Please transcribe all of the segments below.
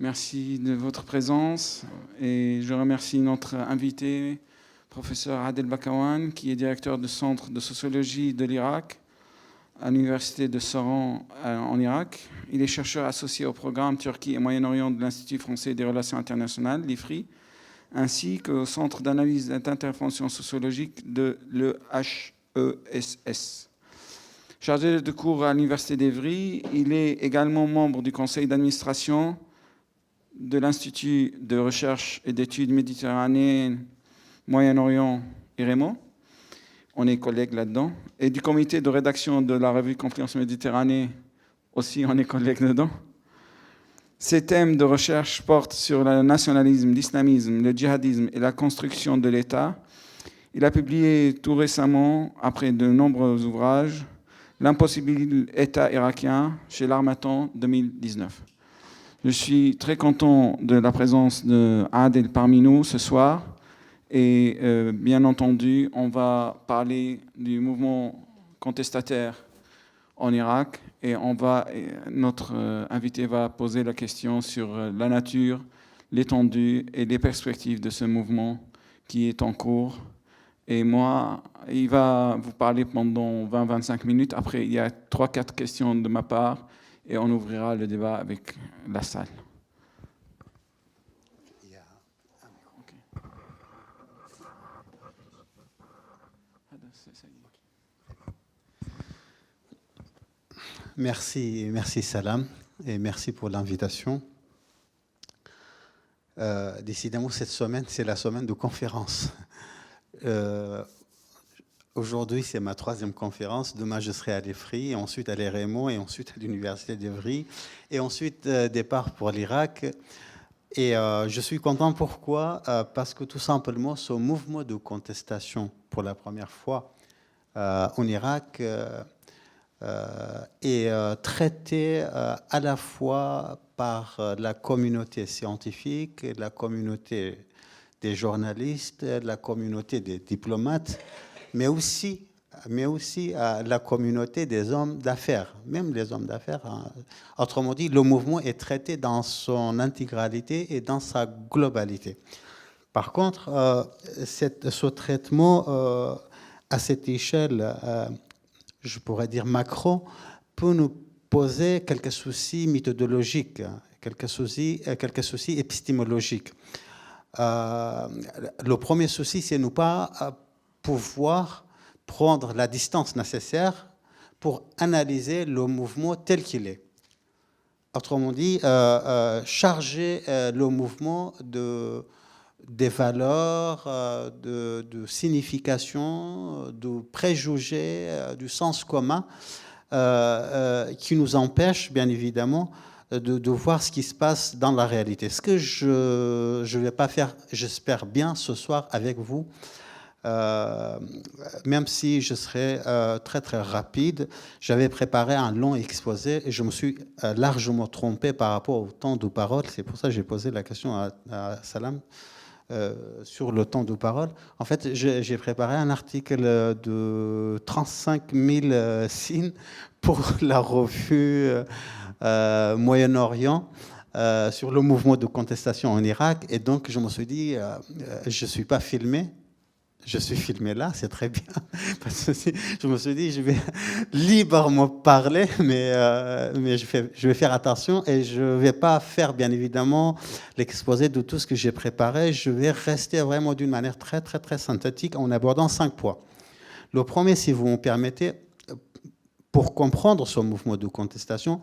Merci de votre présence et je remercie notre invité, professeur Adel Bakawan, qui est directeur du Centre de sociologie de l'Irak à l'Université de Soran en Irak. Il est chercheur associé au programme Turquie et Moyen-Orient de l'Institut français des relations internationales, l'IFRI, ainsi qu'au Centre d'analyse et d'intervention sociologique de l'EHESS. Chargé de cours à l'Université d'Evry, il est également membre du conseil d'administration de l'Institut de recherche et d'études méditerranéennes, Moyen-Orient, IREMO. On est collègues là-dedans. Et du comité de rédaction de la revue Confluence Méditerranée, aussi on est collègues dedans. Ses thèmes de recherche portent sur le nationalisme, l'islamisme, le djihadisme et la construction de l'État. Il a publié tout récemment, après de nombreux ouvrages, L'impossible État irakien chez l'Harmattan 2019. Je suis très content de la présence de Adel parmi nous ce soir. Et bien entendu, on va parler du mouvement contestataire en Irak. Et notre invité va poser la question sur la nature, l'étendue et les perspectives de ce mouvement qui est en cours. Et moi, il va vous parler pendant 20-25 minutes. Après, il y a 3-4 questions de ma part et on ouvrira le débat avec la salle. Merci Salam, et merci pour l'invitation. Décidément, cette semaine, c'est la semaine de conférence. Aujourd'hui, c'est ma 3e conférence. Demain, je serai à l'IFRI, ensuite à l'IREMO, et ensuite à l'Université d'Evry, et ensuite départ pour l'Irak. Et je suis content, pourquoi ? Parce que tout simplement, ce mouvement de contestation, pour la première fois en Irak, est traité à la fois par la communauté scientifique, la communauté des journalistes, la communauté des diplomates, mais aussi la communauté des hommes d'affaires, même les hommes d'affaires. Autrement dit, le mouvement est traité dans son intégralité et dans sa globalité. Par contre, ce traitement à cette échelle, je pourrais dire macro, peut nous poser quelques soucis méthodologiques, quelques soucis épistémologiques. Le premier souci, c'est ne pas pouvoir prendre la distance nécessaire pour analyser le mouvement tel qu'il est. Autrement dit, charger le mouvement des valeurs, de signification, de préjugés, du sens commun, qui nous empêche, bien évidemment, de voir ce qui se passe dans la réalité. Ce que je ne vais pas faire, j'espère bien, ce soir avec vous, même si je serai très très rapide. J'avais préparé un long exposé et je me suis largement trompé par rapport au temps de parole. C'est pour ça que j'ai posé la question à Salam sur le temps de parole. En fait, j'ai préparé un article de 35 000 signes pour la revue Moyen-Orient sur le mouvement de contestation en Irak. Et donc, je me suis dit, je ne suis pas filmé. Je suis filmé là, c'est très bien. Parce que je me suis dit, je vais librement parler, mais je vais faire attention et je ne vais pas faire, bien évidemment, l'exposé de tout ce que j'ai préparé. Je vais rester vraiment d'une manière très, très, très synthétique en abordant 5 points. Le premier, si vous me permettez, pour comprendre ce mouvement de contestation,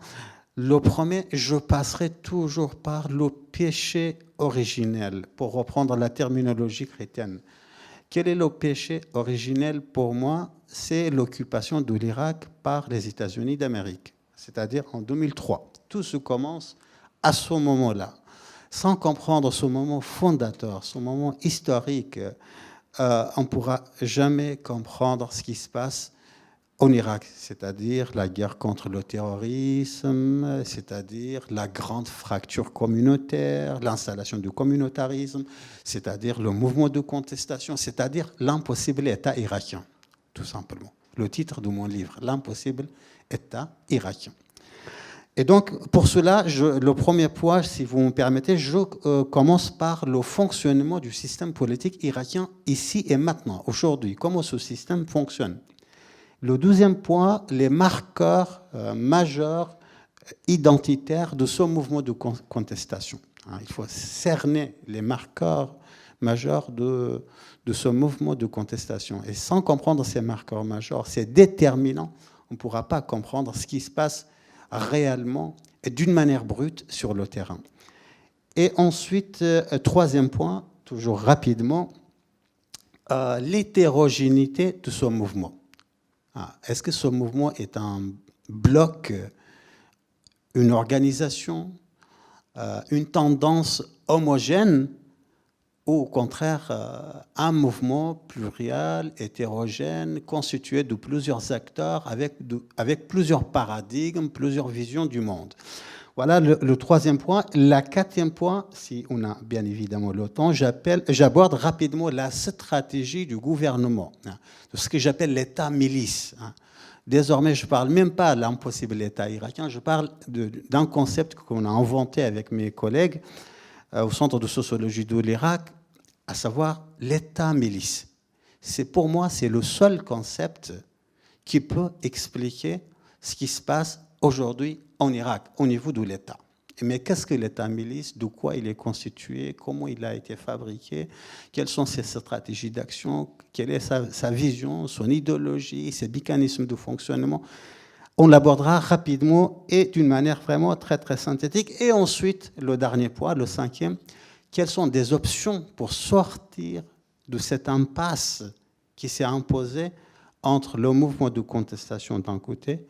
le premier, je passerai toujours par le péché originel, pour reprendre la terminologie chrétienne. Quel est le péché originel pour moi ? C'est l'occupation de l'Irak par les États-Unis d'Amérique, c'est-à-dire en 2003. Tout se commence à ce moment-là. Sans comprendre ce moment fondateur, ce moment historique, on ne pourra jamais comprendre ce qui se passe en Irak, c'est-à-dire la guerre contre le terrorisme, c'est-à-dire la grande fracture communautaire, l'installation du communautarisme, c'est-à-dire le mouvement de contestation, c'est-à-dire l'impossible État irakien, tout simplement. Le titre de mon livre, L'impossible État irakien. Et donc, pour cela, le premier point, si vous me permettez, je commence par le fonctionnement du système politique irakien ici et maintenant, aujourd'hui. Comment ce système fonctionne. Le deuxième point, les marqueurs majeurs identitaires de ce mouvement de contestation. Il faut cerner les marqueurs majeurs de ce mouvement de contestation. Et sans comprendre ces marqueurs majeurs, ces déterminants, on ne pourra pas comprendre ce qui se passe réellement et d'une manière brute sur le terrain. Et ensuite, troisième point, toujours rapidement, l'hétérogénéité de ce mouvement. Est-ce que ce mouvement est un bloc, une organisation, une tendance homogène, ou au contraire un mouvement pluriel, hétérogène, constitué de plusieurs acteurs avec plusieurs paradigmes, plusieurs visions du monde. Voilà le troisième point. Le quatrième point, si on a bien évidemment le temps, j'aborde rapidement la stratégie du gouvernement, de ce que j'appelle l'État-milice. Désormais, je ne parle même pas de l'impossible État irakien, je parle d'un concept qu'on a inventé avec mes collègues au Centre de sociologie de l'Irak, à savoir l'État-milice. Pour moi, c'est le seul concept qui peut expliquer ce qui se passe aujourd'hui en Irak, au niveau de l'État. Mais qu'est-ce que l'État-milice? De quoi il est constitué? Comment il a été fabriqué? Quelles sont ses stratégies d'action? Quelle est sa vision, son idéologie, ses mécanismes de fonctionnement? On l'abordera rapidement et d'une manière vraiment très, très synthétique. Et ensuite, le dernier point, le cinquième, quelles sont des options pour sortir de cette impasse qui s'est imposée entre le mouvement de contestation d'un côté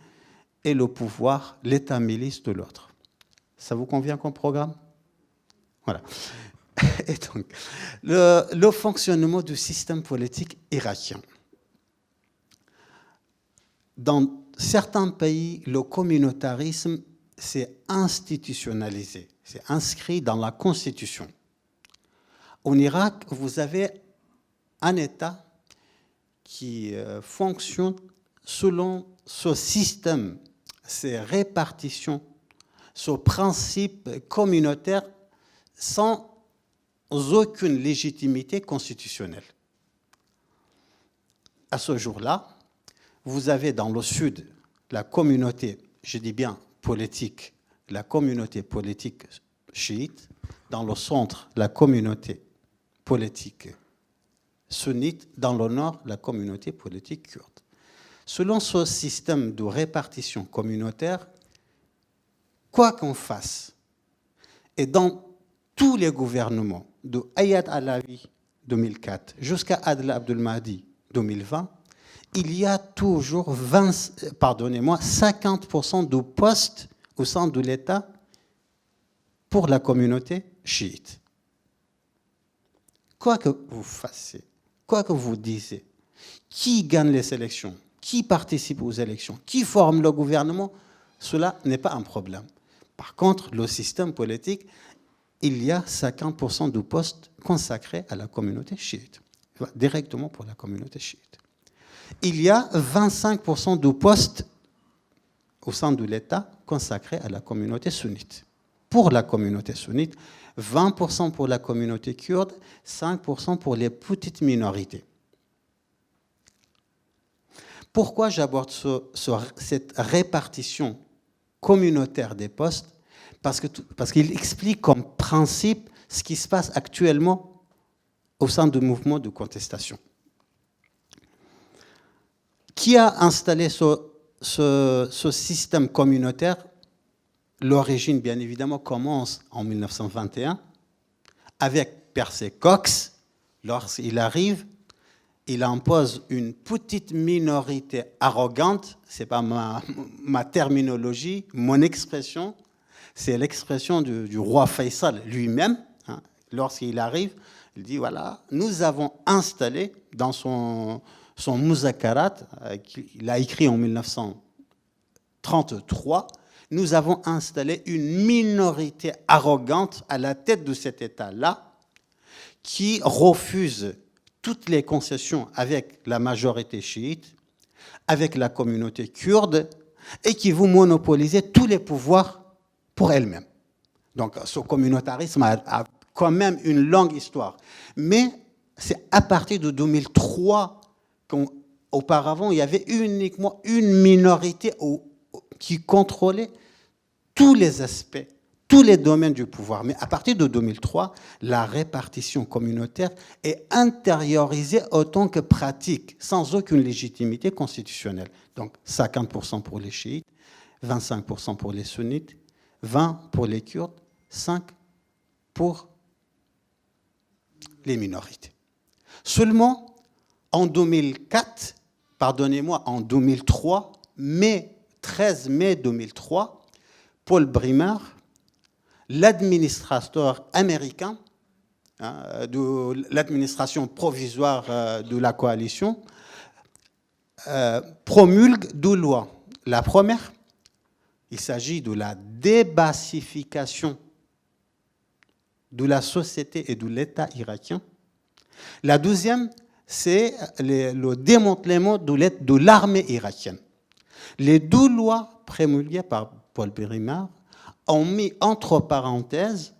et le pouvoir, l'État-milice de l'autre. Ça vous convient comme programme? Voilà. Et donc, le fonctionnement du système politique irakien. Dans certains pays, le communautarisme s'est institutionnalisé, c'est inscrit dans la Constitution. En Irak, vous avez un État qui fonctionne selon ce système, ces répartitions, ce principe communautaire sans aucune légitimité constitutionnelle. À ce jour-là, vous avez dans le sud la communauté, je dis bien politique, la communauté politique chiite, dans le centre, la communauté politique sunnite, dans le nord, la communauté politique kurde. Selon ce système de répartition communautaire, quoi qu'on fasse, et dans tous les gouvernements, de Ayad Alawi 2004 jusqu'à Adel Abdel-Mahdi 2020, il y a toujours 50% de postes au sein de l'État pour la communauté chiite. Quoi que vous fassiez, quoi que vous disiez, qui gagne les élections, qui participe aux élections, qui forme le gouvernement, cela n'est pas un problème. Par contre, le système politique, il y a 50% de postes consacrés à la communauté chiite, directement pour la communauté chiite. Il y a 25% de postes au sein de l'État consacrés à la communauté sunnite. Pour la communauté sunnite, 20% pour la communauté kurde, 5% pour les petites minorités. Pourquoi j'aborde cette répartition communautaire des postes? Parce qu'il explique comme principe ce qui se passe actuellement au sein du mouvement de contestation. Qui a installé ce système communautaire? L'origine, bien évidemment, commence en 1921 avec Percy Cox. Lorsqu'il arrive, il impose une petite minorité arrogante. Ce n'est pas ma terminologie, mon expression. C'est l'expression du roi Faisal lui-même. Lorsqu'il arrive, il dit, voilà, nous avons installé dans son Muzakarat, qu'il a écrit en 1933, nous avons installé une minorité arrogante à la tête de cet État-là qui refuse toutes les concessions avec la majorité chiite, avec la communauté kurde, et qui veut monopoliser tous les pouvoirs pour elle-même. Donc ce communautarisme a quand même une longue histoire. Mais c'est à partir de 2003 qu'auparavant, il y avait uniquement une minorité qui contrôlait tous les aspects, tous les domaines du pouvoir. Mais à partir de 2003, la répartition communautaire est intériorisée autant que pratique, sans aucune légitimité constitutionnelle. Donc 50% pour les chiites, 25% pour les sunnites, 20% pour les kurdes, 5% pour les minorités. Seulement, en 2004, pardonnez-moi, en 2003, 13 mai 2003, Paul Bremer, l'administrateur américain de l'administration provisoire de la coalition, promulgue deux lois. La première, il s'agit de la débassification de la société et de l'État irakien. La deuxième, c'est le démantèlement de l'armée irakienne. Les deux lois promulguées par Paul Bremer ont mis entre parenthèses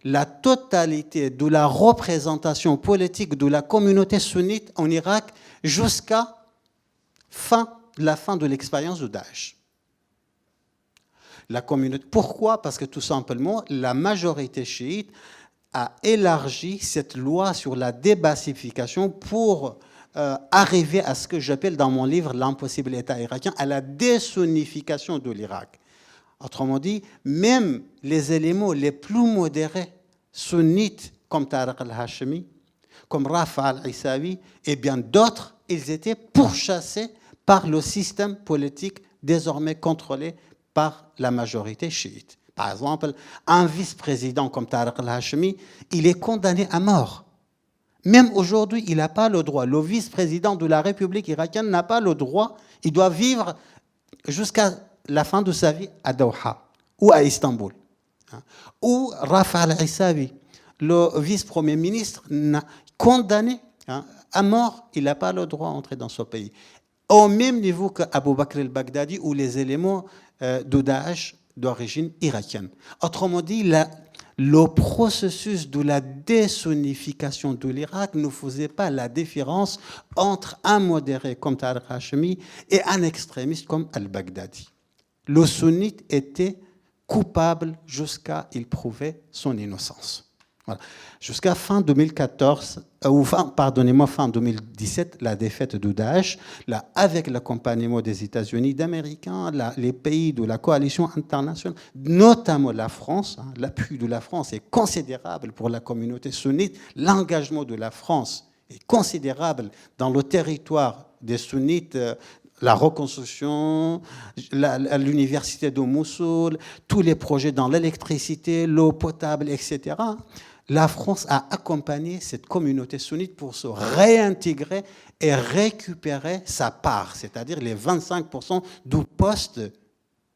la totalité de la représentation politique de la communauté sunnite en Irak jusqu'à la fin de l'expérience de Daesh. Pourquoi? Parce que tout simplement, la majorité chiite a élargi cette loi sur la débassification pour arriver à ce que j'appelle dans mon livre l'impossible État irakien, à la désunnification de l'Irak. Autrement dit, même les éléments les plus modérés sunnites, comme Tariq al-Hashemi, comme Rafa al-Issawi et bien d'autres, ils étaient pourchassés par le système politique désormais contrôlé par la majorité chiite. Par exemple, un vice-président comme Tariq al-Hashemi, il est condamné à mort. Même aujourd'hui, il n'a pas le droit. Le vice-président de la République irakienne n'a pas le droit. Il doit vivre jusqu'à la fin de sa vie à Doha ou à Istanbul. Ou Rafa al-Issawi, le vice-premier ministre, condamné à mort, il n'a pas le droit d'entrer dans ce pays. Au même niveau qu'Abu Bakr al-Baghdadi ou les éléments de Daesh d'origine irakienne. Autrement dit, le processus de la désunnification de l'Irak ne faisait pas la différence entre un modéré comme Tariq al-Hashemi et un extrémiste comme al-Baghdadi. Le sunnite était coupable jusqu'à il prouver son innocence. Voilà. Jusqu'à fin 2014, fin 2017, la défaite de Daesh, avec l'accompagnement des États-Unis d'Américains, les pays de la coalition internationale, notamment la France, l'appui de la France est considérable pour la communauté sunnite, l'engagement de la France est considérable dans le territoire des sunnites, la reconstruction, l'université de Mossoul, tous les projets dans l'électricité, l'eau potable, etc. La France a accompagné cette communauté sunnite pour se réintégrer et récupérer sa part, c'est-à-dire les 25% du poste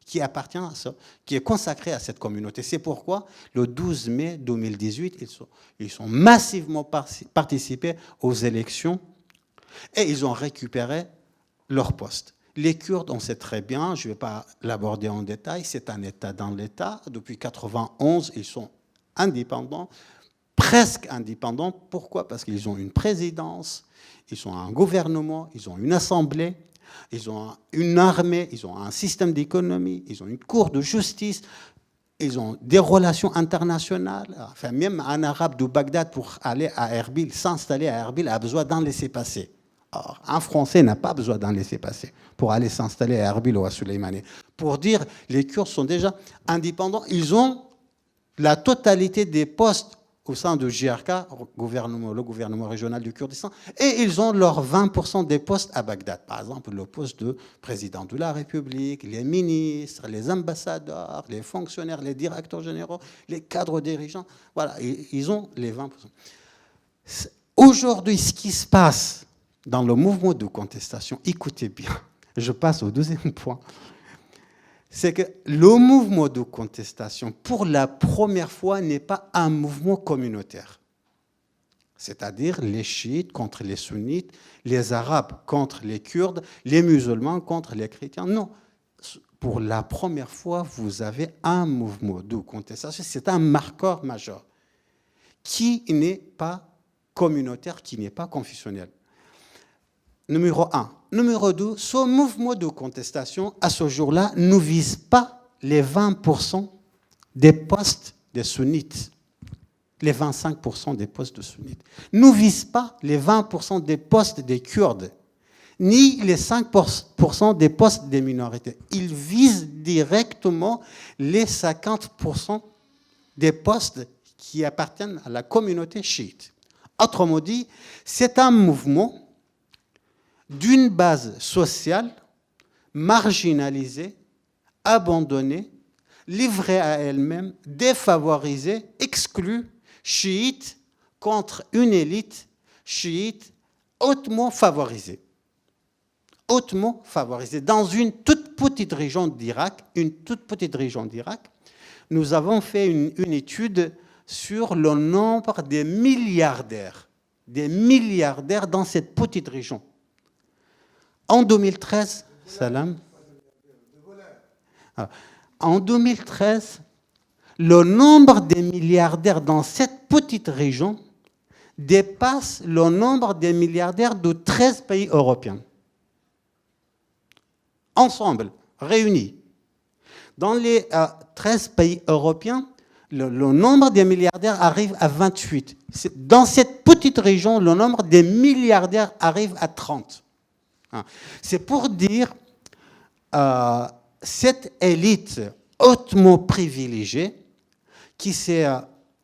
qui appartient à ça, qui est consacré à cette communauté. C'est pourquoi, le 12 mai 2018, ils sont massivement participé aux élections et ils ont récupéré leur poste. Les Kurdes, on sait très bien, je ne vais pas l'aborder en détail, c'est un État dans l'État. Depuis 1991, ils sont indépendants, presque indépendants. Pourquoi? Parce qu'ils ont une présidence, ils ont un gouvernement, ils ont une assemblée, ils ont une armée, ils ont un système d'économie, ils ont une cour de justice, ils ont des relations internationales. Enfin, même un arabe de Bagdad, pour aller à Erbil, s'installer à Erbil, a besoin d'en laisser passer. Or, un Français n'a pas besoin d'en laisser passer pour aller s'installer à Erbil ou à Suleymanie. Pour dire, les Kurdes sont déjà indépendants. Ils ont la totalité des postes au sein de JRK, le gouvernement régional du Kurdistan, et ils ont leurs 20% des postes à Bagdad. Par exemple, le poste de président de la République, les ministres, les ambassadeurs, les fonctionnaires, les directeurs généraux, les cadres dirigeants. Voilà, ils ont les 20%. Aujourd'hui, ce qui se passe dans le mouvement de contestation, écoutez bien, je passe au deuxième point, c'est que le mouvement de contestation, pour la première fois, n'est pas un mouvement communautaire. C'est-à-dire les chiites contre les sunnites, les arabes contre les kurdes, les musulmans contre les chrétiens. Non, pour la première fois, vous avez un mouvement de contestation. C'est un marqueur majeur qui n'est pas communautaire, qui n'est pas confessionnel. Numéro 1. Numéro 2, ce mouvement de contestation, à ce jour-là, ne vise pas les 20% des postes des sunnites, les 25% des postes de sunnites. Ne vise pas les 20% des postes des Kurdes, ni les 5% des postes des minorités. Il vise directement les 50% des postes qui appartiennent à la communauté chiite. Autrement dit, c'est un mouvement d'une base sociale marginalisée, abandonnée, livrée à elle-même, défavorisée, exclue, chiite, contre une élite chiite hautement favorisée. Hautement favorisée. Dans une toute petite région d'Irak, nous avons fait une étude sur le nombre des milliardaires dans cette petite région. En 2013, Salam, en 2013, le nombre des milliardaires dans cette petite région dépasse le nombre des milliardaires de 13 pays européens. Ensemble, réunis. Dans les 13 pays européens, le nombre des milliardaires arrive à 28. Dans cette petite région, le nombre des milliardaires arrive à 30. C'est pour dire cette élite hautement privilégiée qui s'est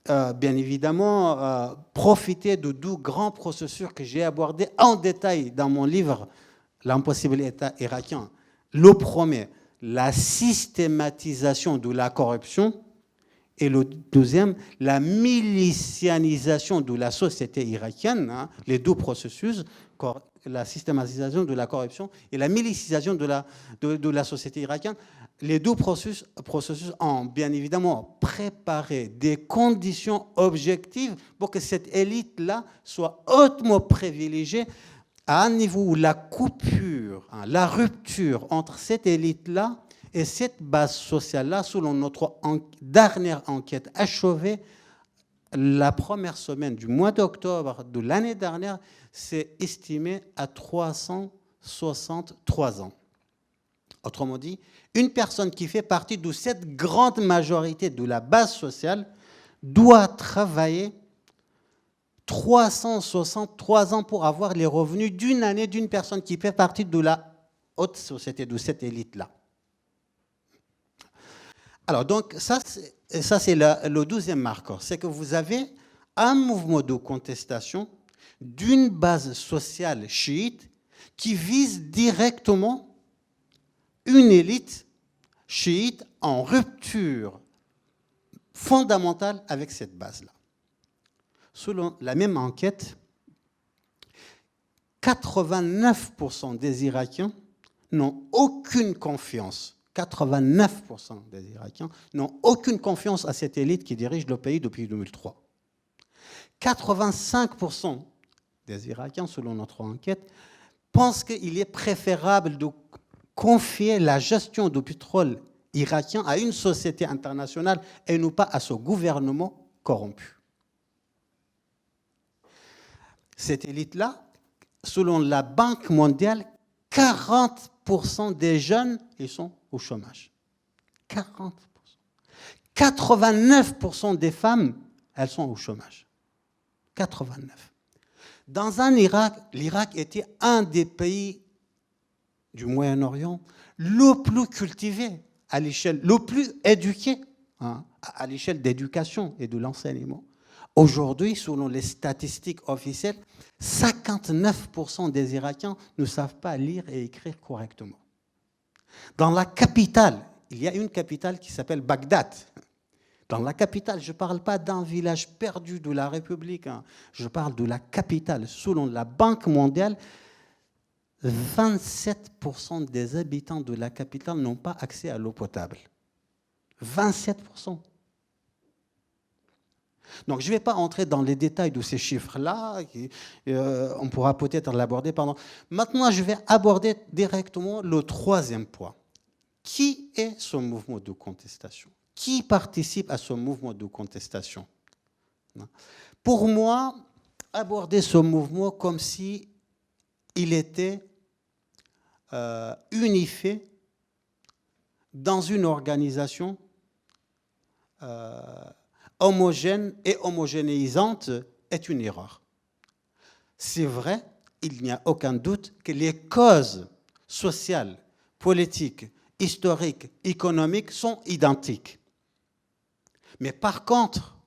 bien évidemment profité de deux grands processus que j'ai abordés en détail dans mon livre « L'impossible État irakien ». Le premier, la systématisation de la corruption, et le deuxième, la milicianisation de la société irakienne, les deux processus, la systématisation de la corruption et la milicisation de la société irakienne. Les deux processus ont bien évidemment préparé des conditions objectives pour que cette élite-là soit hautement privilégiée à un niveau où la coupure, la rupture entre cette élite-là et cette base sociale-là, selon notre dernière enquête achevée, la première semaine du mois d'octobre de l'année dernière, c'est estimé à 363 ans. Autrement dit, une personne qui fait partie de cette grande majorité de la base sociale doit travailler 363 ans pour avoir les revenus d'une année d'une personne qui fait partie de la haute société, de cette élite-là. Alors, donc, ça c'est le deuxième marqueur. C'est que vous avez un mouvement de contestation d'une base sociale chiite qui vise directement une élite chiite en rupture fondamentale avec cette base-là. Selon la même enquête, 89% des Irakiens n'ont aucune confiance. 89% des Irakiens n'ont aucune confiance à cette élite qui dirige le pays depuis 2003. 85% des Irakiens, selon notre enquête, pensent qu'il est préférable de confier la gestion du pétrole irakien à une société internationale et non pas à ce gouvernement corrompu. Cette élite-là, selon la Banque mondiale, 40% des jeunes, ils sont au chômage. 40%. 89% des femmes, elles sont au chômage. 89. Dans un Irak, l'Irak était un des pays du Moyen-Orient le plus cultivé à l'échelle, le plus éduqué à l'échelle d'éducation et de l'enseignement. Aujourd'hui, selon les statistiques officielles, 59% des Irakiens ne savent pas lire et écrire correctement. Dans la capitale, il y a une capitale qui s'appelle Bagdad. Dans la capitale, je ne parle pas d'un village perdu de la République, je parle de la capitale. Selon la Banque mondiale, 27% des habitants de la capitale n'ont pas accès à l'eau potable. 27%. Donc, je ne vais pas entrer dans les détails de ces chiffres-là. On pourra peut-être l'aborder pendant. Maintenant, je vais aborder directement le troisième point. Qui est ce mouvement de contestation? Qui participe à ce mouvement de contestation? Pour moi, aborder ce mouvement comme si il était unifié dans une organisation homogène et homogénéisante est une erreur. C'est vrai, il n'y a aucun doute que les causes sociales, politiques, historiques, économiques sont identiques. Mais par contre,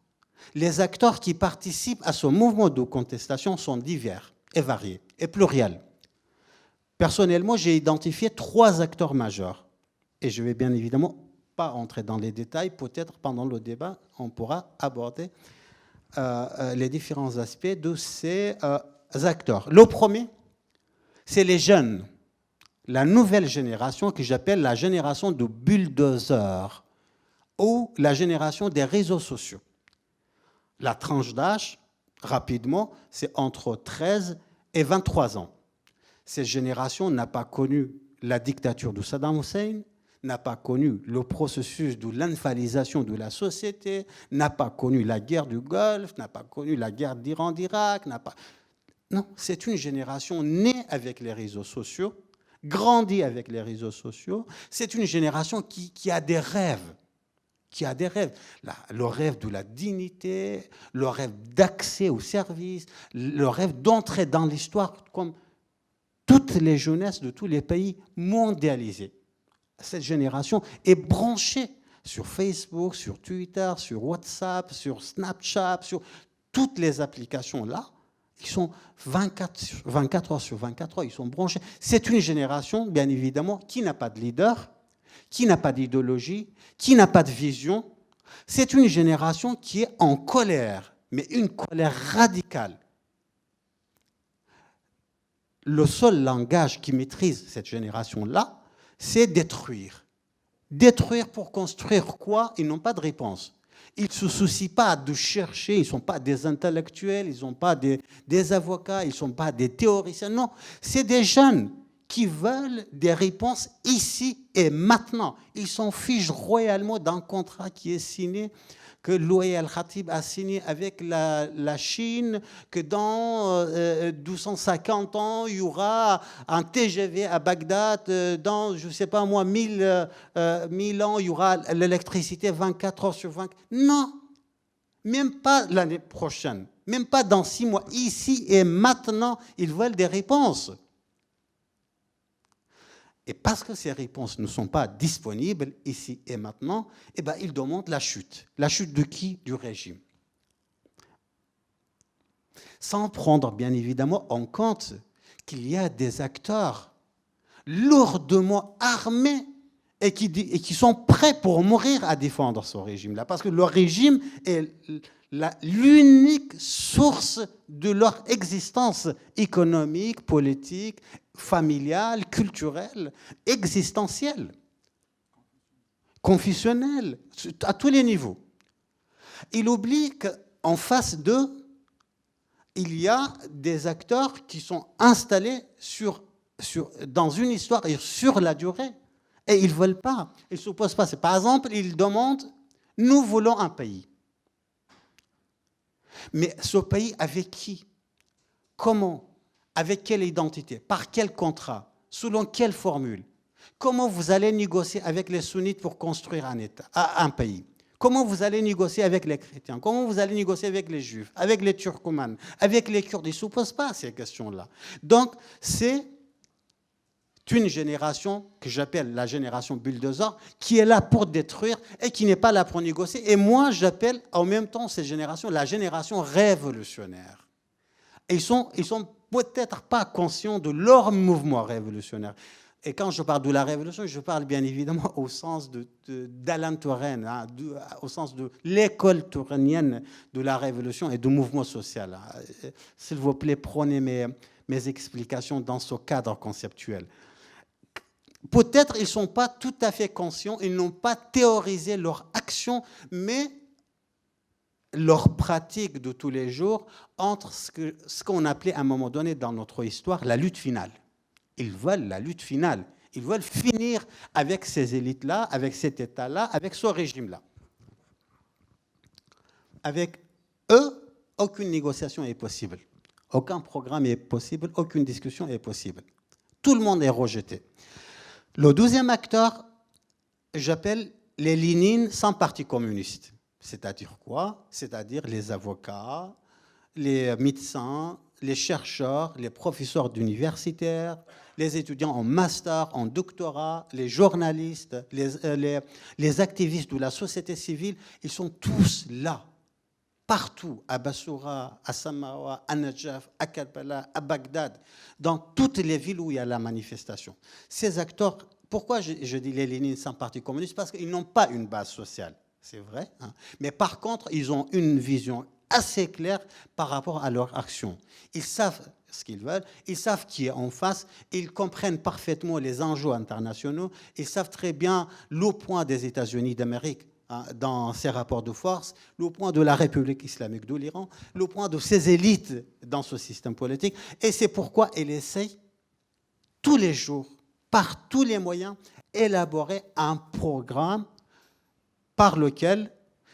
les acteurs qui participent à ce mouvement de contestation sont divers et variés et pluriels. Personnellement, j'ai identifié 3 acteurs majeurs. Et je vais bien évidemment pas entrer dans les détails. Peut-être pendant le débat, on pourra aborder les différents aspects de ces acteurs. Le premier, c'est les jeunes, la nouvelle génération que j'appelle la génération de bulldozers ou la génération des réseaux sociaux. La tranche d'âge, rapidement, c'est entre 13 et 23 ans. Cette génération n'a pas connu la dictature de Saddam Hussein, n'a pas connu le processus de l'infalisation de la société, n'a pas connu la guerre du Golfe, n'a pas connu la guerre d'Iran-d'Irak. Non, c'est une génération née avec les réseaux sociaux, grandie avec les réseaux sociaux. C'est une génération qui a des rêves. Le rêve de la dignité, le rêve d'accès aux services, le rêve d'entrer dans l'histoire comme toutes les jeunesses de tous les pays mondialisés. Cette génération est branchée sur Facebook, sur Twitter, sur WhatsApp, sur Snapchat, sur toutes les applications-là. Ils sont 24 heures sur 24 heures, ils sont branchés. C'est une génération, bien évidemment, qui n'a pas de leader, qui n'a pas d'idéologie, qui n'a pas de vision. C'est une génération qui est en colère, mais une colère radicale. Le seul langage qui maîtrise cette génération-là, c'est détruire. Détruire pour construire quoi? Ils n'ont pas de réponse. Ils ne se soucient pas de chercher, ils ne sont pas des intellectuels, ils ne sont pas des avocats, ils ne sont pas des théoriciens. Non, c'est des jeunes qui veulent des réponses ici et maintenant. Ils s'en fichent royalement d'un contrat qui est signé, que Louis Al-Khatib a signé avec la Chine, que dans 250 ans, il y aura un TGV à Bagdad, dans, je ne sais pas moi, 1000 ans, il y aura l'électricité 24 heures sur 24. Non, même pas l'année prochaine, même pas dans 6 mois. Ici et maintenant, ils veulent des réponses. Et parce que ces réponses ne sont pas disponibles ici et maintenant, eh bien, ils demandent la chute. La chute de qui? Du régime. Sans prendre, bien évidemment, en compte qu'il y a des acteurs lourdement armés et qui sont prêts pour mourir à défendre ce régime-là. Parce que le régime est l'unique source de leur existence économique, politique, familiale, culturelle, existentielle, confessionnelle, à tous les niveaux. Il oublie qu'en face d'eux, il y a des acteurs qui sont installés dans une histoire et sur la durée. Et ils ne veulent pas, ils ne s'opposent pas. Par exemple, ils demandent, nous voulons un pays. Mais ce pays, avec qui? Comment? Avec quelle identité? Par quel contrat? Selon quelle formule? Comment vous allez négocier avec les sunnites pour construire un État, un pays? Comment vous allez négocier avec les chrétiens? Comment vous allez négocier avec les juifs, avec les turcomanes, avec les kurdes? Ils ne se posent pas ces questions-là. Donc, c'est une génération que j'appelle la génération bulldozer, qui est là pour détruire et qui n'est pas là pour négocier. Et moi, j'appelle en même temps cette génération la génération révolutionnaire. Et ils sont peut-être pas conscients de leur mouvement révolutionnaire. Et quand je parle de la révolution, je parle bien évidemment au sens d'Alan Touraine, hein, au sens de l'école tourainienne de la révolution et du mouvement social. S'il vous plaît, prenez mes explications dans ce cadre conceptuel. Peut-être ils ne sont pas tout à fait conscients, ils n'ont pas théorisé leur action, mais leur pratique de tous les jours entre ce qu'on appelait à un moment donné dans notre histoire la lutte finale. Ils veulent la lutte finale. Ils veulent finir avec ces élites-là, avec cet État-là, avec ce régime-là. Avec eux, aucune négociation est possible. Aucun programme est possible, aucune discussion est possible. Tout le monde est rejeté. Le deuxième acteur, j'appelle les Lénines sans parti communiste. C'est-à-dire quoi? C'est-à-dire les avocats, les médecins, les chercheurs, les professeurs d'universitaires, les étudiants en master, en doctorat, les journalistes, les activistes de la société civile, ils sont tous là, partout, à Bassoura, à Samawa, à Najaf, à Karbala, à Bagdad, dans toutes les villes où il y a la manifestation. Ces acteurs, pourquoi je dis les Lénines sans parti communiste? Parce qu'ils n'ont pas une base sociale, c'est vrai, hein, mais par contre, ils ont une vision assez claire par rapport à leur action. Ils savent ce qu'ils veulent, ils savent qui est en face, ils comprennent parfaitement les enjeux internationaux, ils savent très bien le point des États-Unis d'Amérique dans ces rapports de force, le point de la République islamique de l'Iran, le point de ses élites dans ce système politique. Et c'est pourquoi ils essayent tous les jours, par tous les moyens, élaborer un programme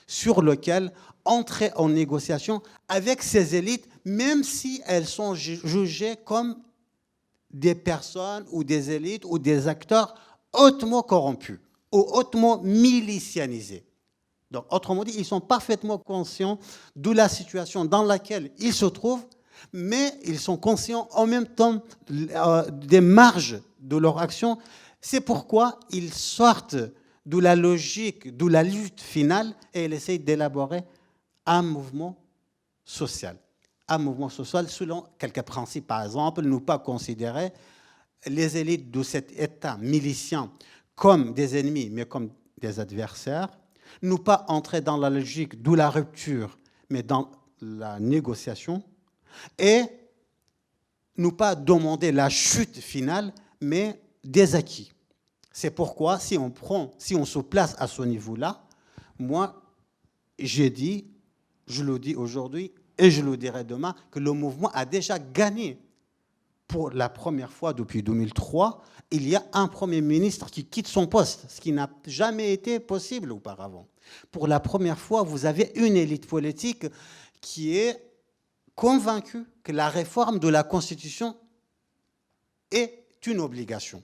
sur lequel entrer en négociation avec ces élites, même si elles sont jugées comme des personnes ou des élites ou des acteurs hautement corrompus ou hautement milicianisés. Donc, autrement dit, ils sont parfaitement conscients de la situation dans laquelle ils se trouvent, mais ils sont conscients en même temps des marges de leur action. C'est pourquoi ils sortent de la logique, de la lutte finale, et ils essayent d'élaborer un mouvement social. Un mouvement social selon quelques principes. Par exemple, ne pas considérer les élites de cet État milicien comme des ennemis, mais comme des adversaires. Ne pas entrer dans la logique de la rupture, mais dans la négociation. Et ne pas demander la chute finale, mais des acquis. C'est pourquoi, si on se place à ce niveau-là, moi, j'ai dit, je le dis aujourd'hui et je le dirai demain, que le mouvement a déjà gagné. Pour la première fois depuis 2003, il y a un Premier ministre qui quitte son poste, ce qui n'a jamais été possible auparavant. Pour la première fois, vous avez une élite politique qui est convaincue que la réforme de la Constitution est une obligation.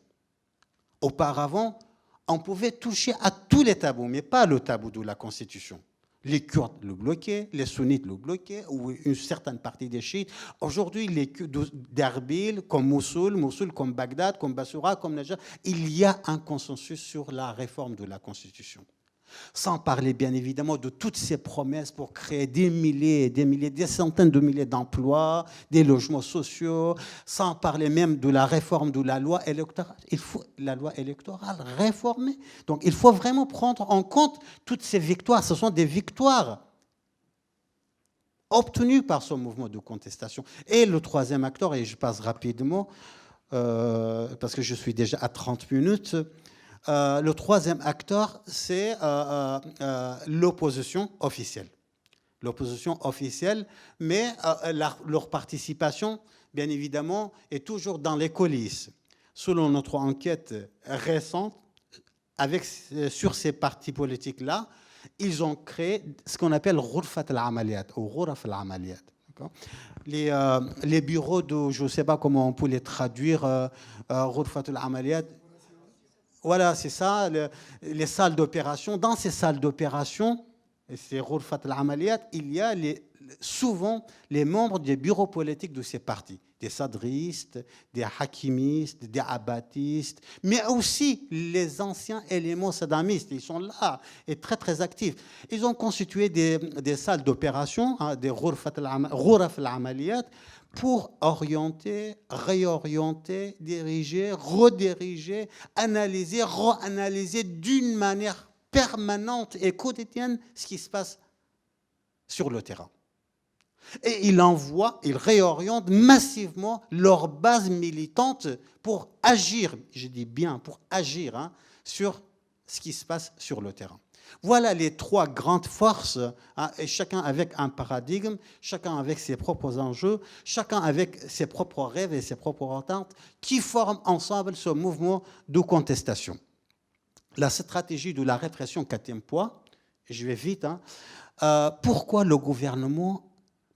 Auparavant, on pouvait toucher à tous les tabous, mais pas le tabou de la Constitution. Les Kurdes le bloquaient, les sunnites le bloquaient, ou une certaine partie des chiites. Aujourd'hui, les Kurdes d'Erbil, comme Mossoul comme Bagdad, comme Bassoura, comme Najaf, il y a un consensus sur la réforme de la Constitution. Sans parler, bien évidemment, de toutes ces promesses pour créer des milliers et des milliers, des centaines de milliers d'emplois, des logements sociaux, sans parler même de la réforme de la loi électorale. Il faut la loi électorale réformer. Donc, il faut vraiment prendre en compte toutes ces victoires. Ce sont des victoires obtenues par ce mouvement de contestation. Et le troisième acteur, et je passe rapidement, parce que je suis déjà à 30 minutes, le troisième acteur, c'est l'opposition officielle. L'opposition officielle, mais leur participation, bien évidemment, est toujours dans les coulisses. Selon notre enquête récente, sur ces partis politiques-là, ils ont créé ce qu'on appelle Ghurfat al-Amaliyat, ou Ghuraf al-Amaliyat. Les bureaux de, je ne sais pas comment on peut les traduire, Ghurfat al-Amaliyat. Voilà, c'est ça, les salles d'opération. Dans ces salles d'opération, c'est Ghurfat al-Amaliyat, il y a souvent les membres des bureaux politiques de ces partis, des sadristes, des hakimistes, des abatistes, mais aussi les anciens éléments saddamistes. Ils sont là et très, très actifs. Ils ont constitué des salles d'opération, des Ghuraf al-Amaliyat, pour orienter, réorienter, diriger, rediriger, analyser, reanalyser d'une manière permanente et quotidienne ce qui se passe sur le terrain. Et ils réorientent massivement leur base militante pour agir, je dis bien pour agir, sur ce qui se passe sur le terrain. Voilà les trois grandes forces, hein, et chacun avec un paradigme, chacun avec ses propres enjeux, chacun avec ses propres rêves et ses propres attentes, qui forment ensemble ce mouvement de contestation. La stratégie de la répression quatrième point, je vais vite, hein, pourquoi le gouvernement,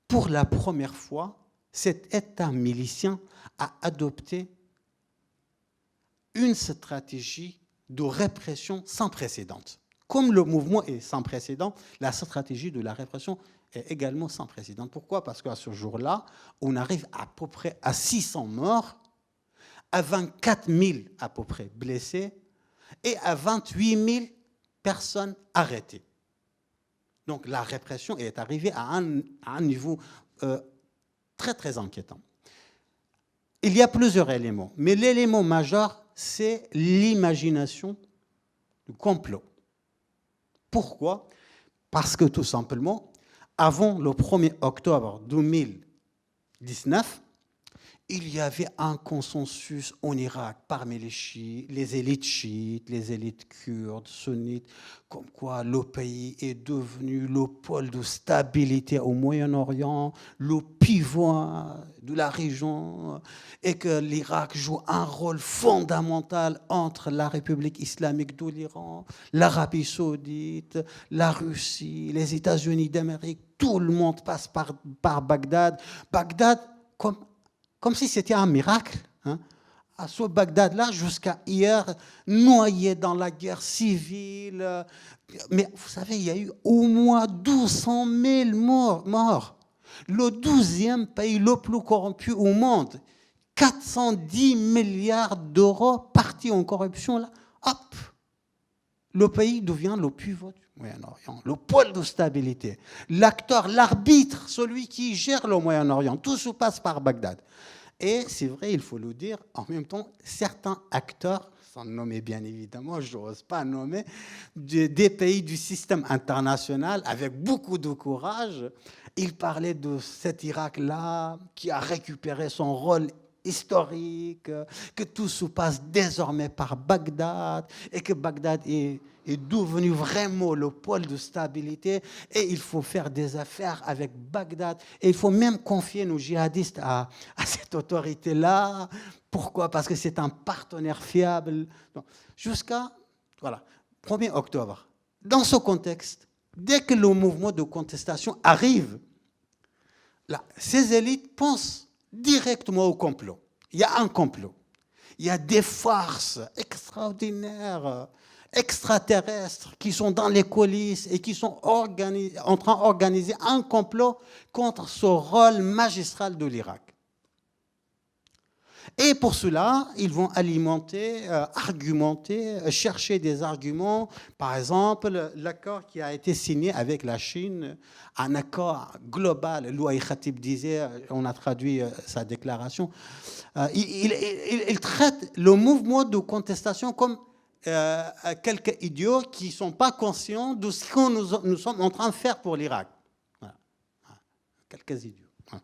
pour la première fois, cet État milicien a adopté une stratégie de répression sans précédent. Comme le mouvement est sans précédent, la stratégie de la répression est également sans précédent. Pourquoi? Parce qu'à ce jour-là, on arrive à peu près à 600 morts, à 24 000 à peu près blessés et à 28 000 personnes arrêtées. Donc la répression est arrivée à un niveau très très inquiétant. Il y a plusieurs éléments, mais l'élément majeur, c'est l'imagination du complot. Pourquoi? Parce que tout simplement, avant le 1er octobre 2019, il y avait un consensus en Irak parmi les chiites, les élites kurdes, sunnites, comme quoi le pays est devenu le pôle de stabilité au Moyen-Orient, le pivot de la région, et que l'Irak joue un rôle fondamental entre la République islamique de l'Iran, l'Arabie saoudite, la Russie, les États-Unis d'Amérique. Tout le monde passe par Bagdad. Bagdad, comme si c'était un miracle. Hein. À ce Bagdad-là, jusqu'à hier, noyé dans la guerre civile. Mais vous savez, il y a eu au moins 200 000 morts. Le 12e pays le plus corrompu au monde. 410 milliards d'euros partis en corruption. Là. Hop, le pays devient le pivot du Moyen-Orient, le pôle de stabilité. L'acteur, l'arbitre, celui qui gère le Moyen-Orient. Tout se passe par Bagdad. Et c'est vrai, il faut le dire, en même temps, certains acteurs, sans nommer bien évidemment, je n'ose pas nommer, des pays du système international, avec beaucoup de courage, ils parlaient de cet Irak-là, qui a récupéré son rôle historique, que tout se passe désormais par Bagdad, et que Bagdad est devenu vraiment le pôle de stabilité, et il faut faire des affaires avec Bagdad, et il faut même confier nos djihadistes à cette autorité-là. Pourquoi? Parce que c'est un partenaire fiable. Jusqu'à, voilà, 1er octobre. Dans ce contexte, dès que le mouvement de contestation arrive, là, ces élites pensent directement au complot. Il y a un complot. Il y a des forces extraordinaires, extraterrestres qui sont dans les coulisses et qui sont en train d'organiser un complot contre ce rôle magistral de l'Irak. Et pour cela, ils vont alimenter, argumenter, chercher des arguments. Par exemple, l'accord qui a été signé avec la Chine, un accord global. Louaï Khatib disait, on a traduit sa déclaration, il traite le mouvement de contestation comme quelques idiots qui ne sont pas conscients de ce que nous sommes en train de faire pour l'Irak. Voilà. Quelques idiots. Voilà.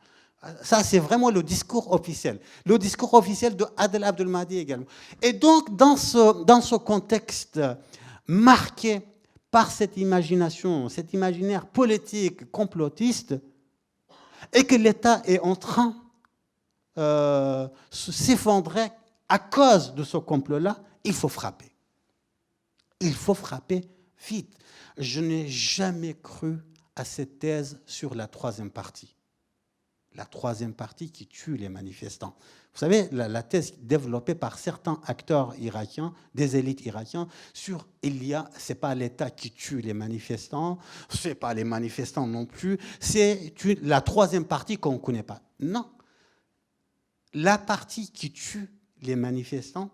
Ça, c'est vraiment le discours officiel. Le discours officiel de Adel Abdelmahdi également. Et donc, dans ce contexte marqué par cette imagination, cet imaginaire politique complotiste, et que l'État est en train de s'effondrer à cause de ce complot-là, il faut frapper. Il faut frapper vite. Je n'ai jamais cru à cette thèse sur la troisième partie. La troisième partie qui tue les manifestants. Vous savez, la thèse développée par certains acteurs irakiens, des élites irakiennes, sur c'est pas l'État qui tue les manifestants, c'est pas les manifestants non plus, c'est la troisième partie qu'on ne connaît pas. Non. La partie qui tue les manifestants,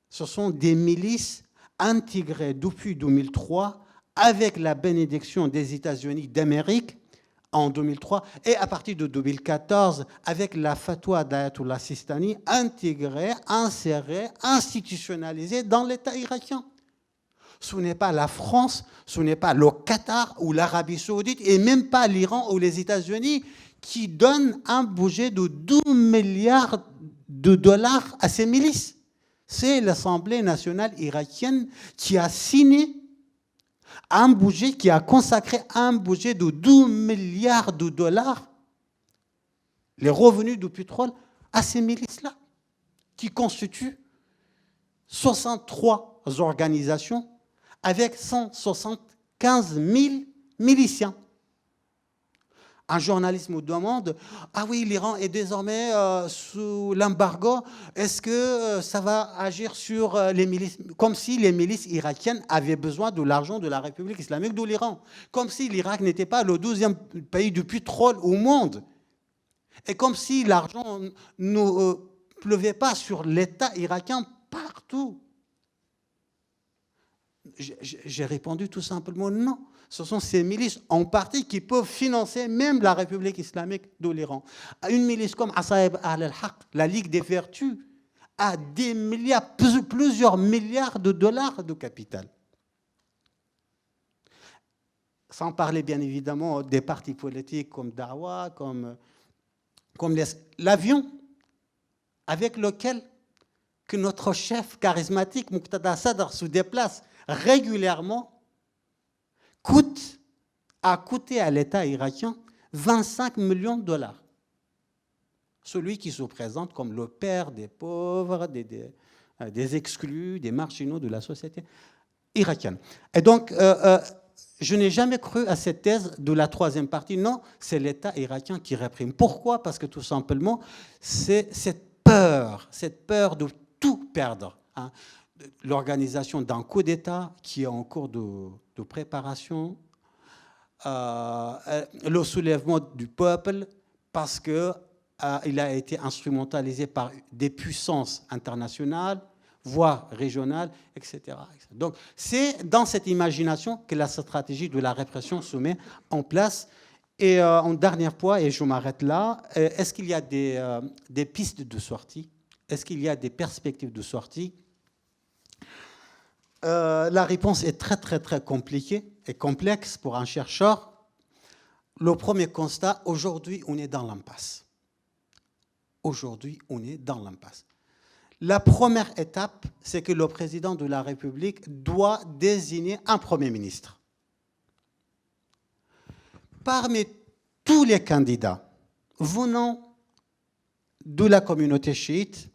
ce sont des milices intégrées depuis 2003 avec la bénédiction des États-Unis d'Amérique en 2003, et à partir de 2014, avec la fatwa d'Ayatollah Sistani, intégrée, insérée, institutionnalisée dans l'État irakien. Ce n'est pas la France, ce n'est pas le Qatar ou l'Arabie saoudite, et même pas l'Iran ou les États-Unis qui donnent un budget de 12 milliards de dollars à ces milices. C'est l'Assemblée nationale irakienne qui a signé Un budget qui a consacré un budget de 12 milliards de dollars, les revenus du pétrole, à ces milices-là, qui constituent 63 organisations avec 175 000 miliciens. Un journaliste me demande, ah oui, l'Iran est désormais sous l'embargo, est-ce que ça va agir sur les milices? Comme si les milices irakiennes avaient besoin de l'argent de la République islamique de l'Iran. Comme si l'Irak n'était pas le 12e pays du pétrole au monde. Et comme si l'argent ne pleuvait pas sur l'État irakien partout. J'ai répondu tout simplement non. Ce sont ces milices en partie qui peuvent financer même la République islamique de l'Iran. Une milice comme Asaïb al-Haq, la Ligue des Vertus, a des milliards, plusieurs milliards de dollars de capital. Sans parler bien évidemment des partis politiques comme Dawa, comme l'avion avec lequel que notre chef charismatique, Muqtada Sadr, se déplace régulièrement, a coûté à l'État irakien 25 millions de dollars. Celui qui se présente comme le père des pauvres, des exclus, des marginaux de la société irakienne. Et donc, je n'ai jamais cru à cette thèse de la troisième partie. Non, c'est l'État irakien qui réprime. Pourquoi? Parce que tout simplement, c'est cette peur de tout perdre. Hein. L'organisation d'un coup d'État qui est en cours de préparation, le soulèvement du peuple parce qu'il a été instrumentalisé par des puissances internationales, voire régionales, etc. Donc, c'est dans cette imagination que la stratégie de la répression se met en place. Et en dernier point, et je m'arrête là, est-ce qu'il y a des pistes de sortie? Est-ce qu'il y a des perspectives de sortie? La réponse est très, très, très compliquée et complexe pour un chercheur. Le premier constat, aujourd'hui, on est dans l'impasse. Aujourd'hui, on est dans l'impasse. La première étape, c'est que le président de la République doit désigner un Premier ministre. Parmi tous les candidats venant de la communauté chiite,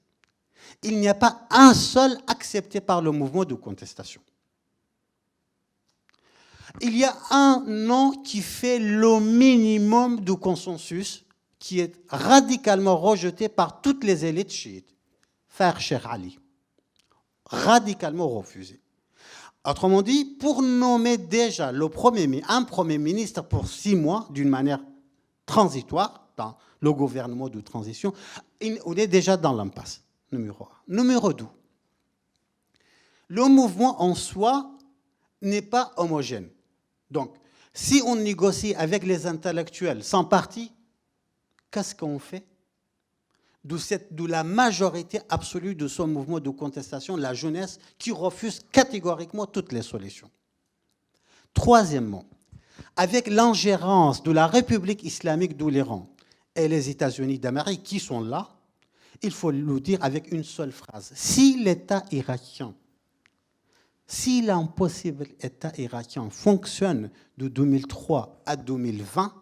il n'y a pas un seul accepté par le mouvement de contestation. Il y a un nom qui fait le minimum de consensus, qui est radicalement rejeté par toutes les élites chiites. Faire Cheikh Ali. Radicalement refusé. Autrement dit, pour nommer déjà un Premier ministre pour 6 mois, d'une manière transitoire, dans le gouvernement de transition, on est déjà dans l'impasse. Numéro 1. Numéro 2. Le mouvement en soi n'est pas homogène. Donc, si on négocie avec les intellectuels sans parti, qu'est-ce qu'on fait de la majorité absolue de ce mouvement de contestation, la jeunesse, qui refuse catégoriquement toutes les solutions? Troisièmement, avec l'ingérence de la République islamique de l'Iran et les États-Unis d'Amérique qui sont là, il faut le dire avec une seule phrase. Si l'État irakien, si l'impossible État irakien fonctionne de 2003 à 2020,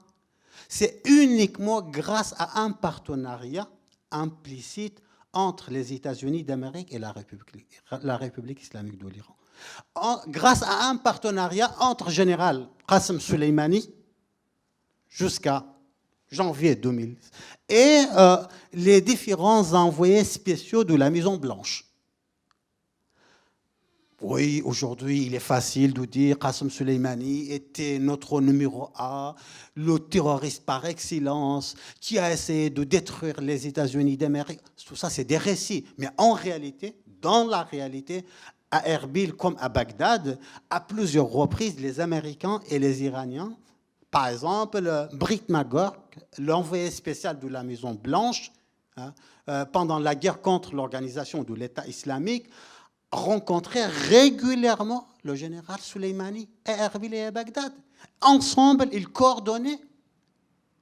c'est uniquement grâce à un partenariat implicite entre les États-Unis d'Amérique et la République islamique de l'Iran. Grâce à un partenariat entre général Qasem Soleimani jusqu'à janvier 2000 et les différents envoyés spéciaux de la Maison-Blanche. Oui, aujourd'hui, il est facile de dire Qasem Soleimani était notre numéro 1, le terroriste par excellence, qui a essayé de détruire les États-Unis d'Amérique. Tout ça, c'est des récits. Mais en réalité, dans la réalité, à Erbil comme à Bagdad, à plusieurs reprises, les Américains et les Iraniens, par exemple, Britt McGurk, l'envoyé spécial de la Maison-Blanche, pendant la guerre contre l'organisation de l'État islamique, rencontrait régulièrement le général Soleimani à Erbil et à Bagdad. Ensemble, ils coordonnaient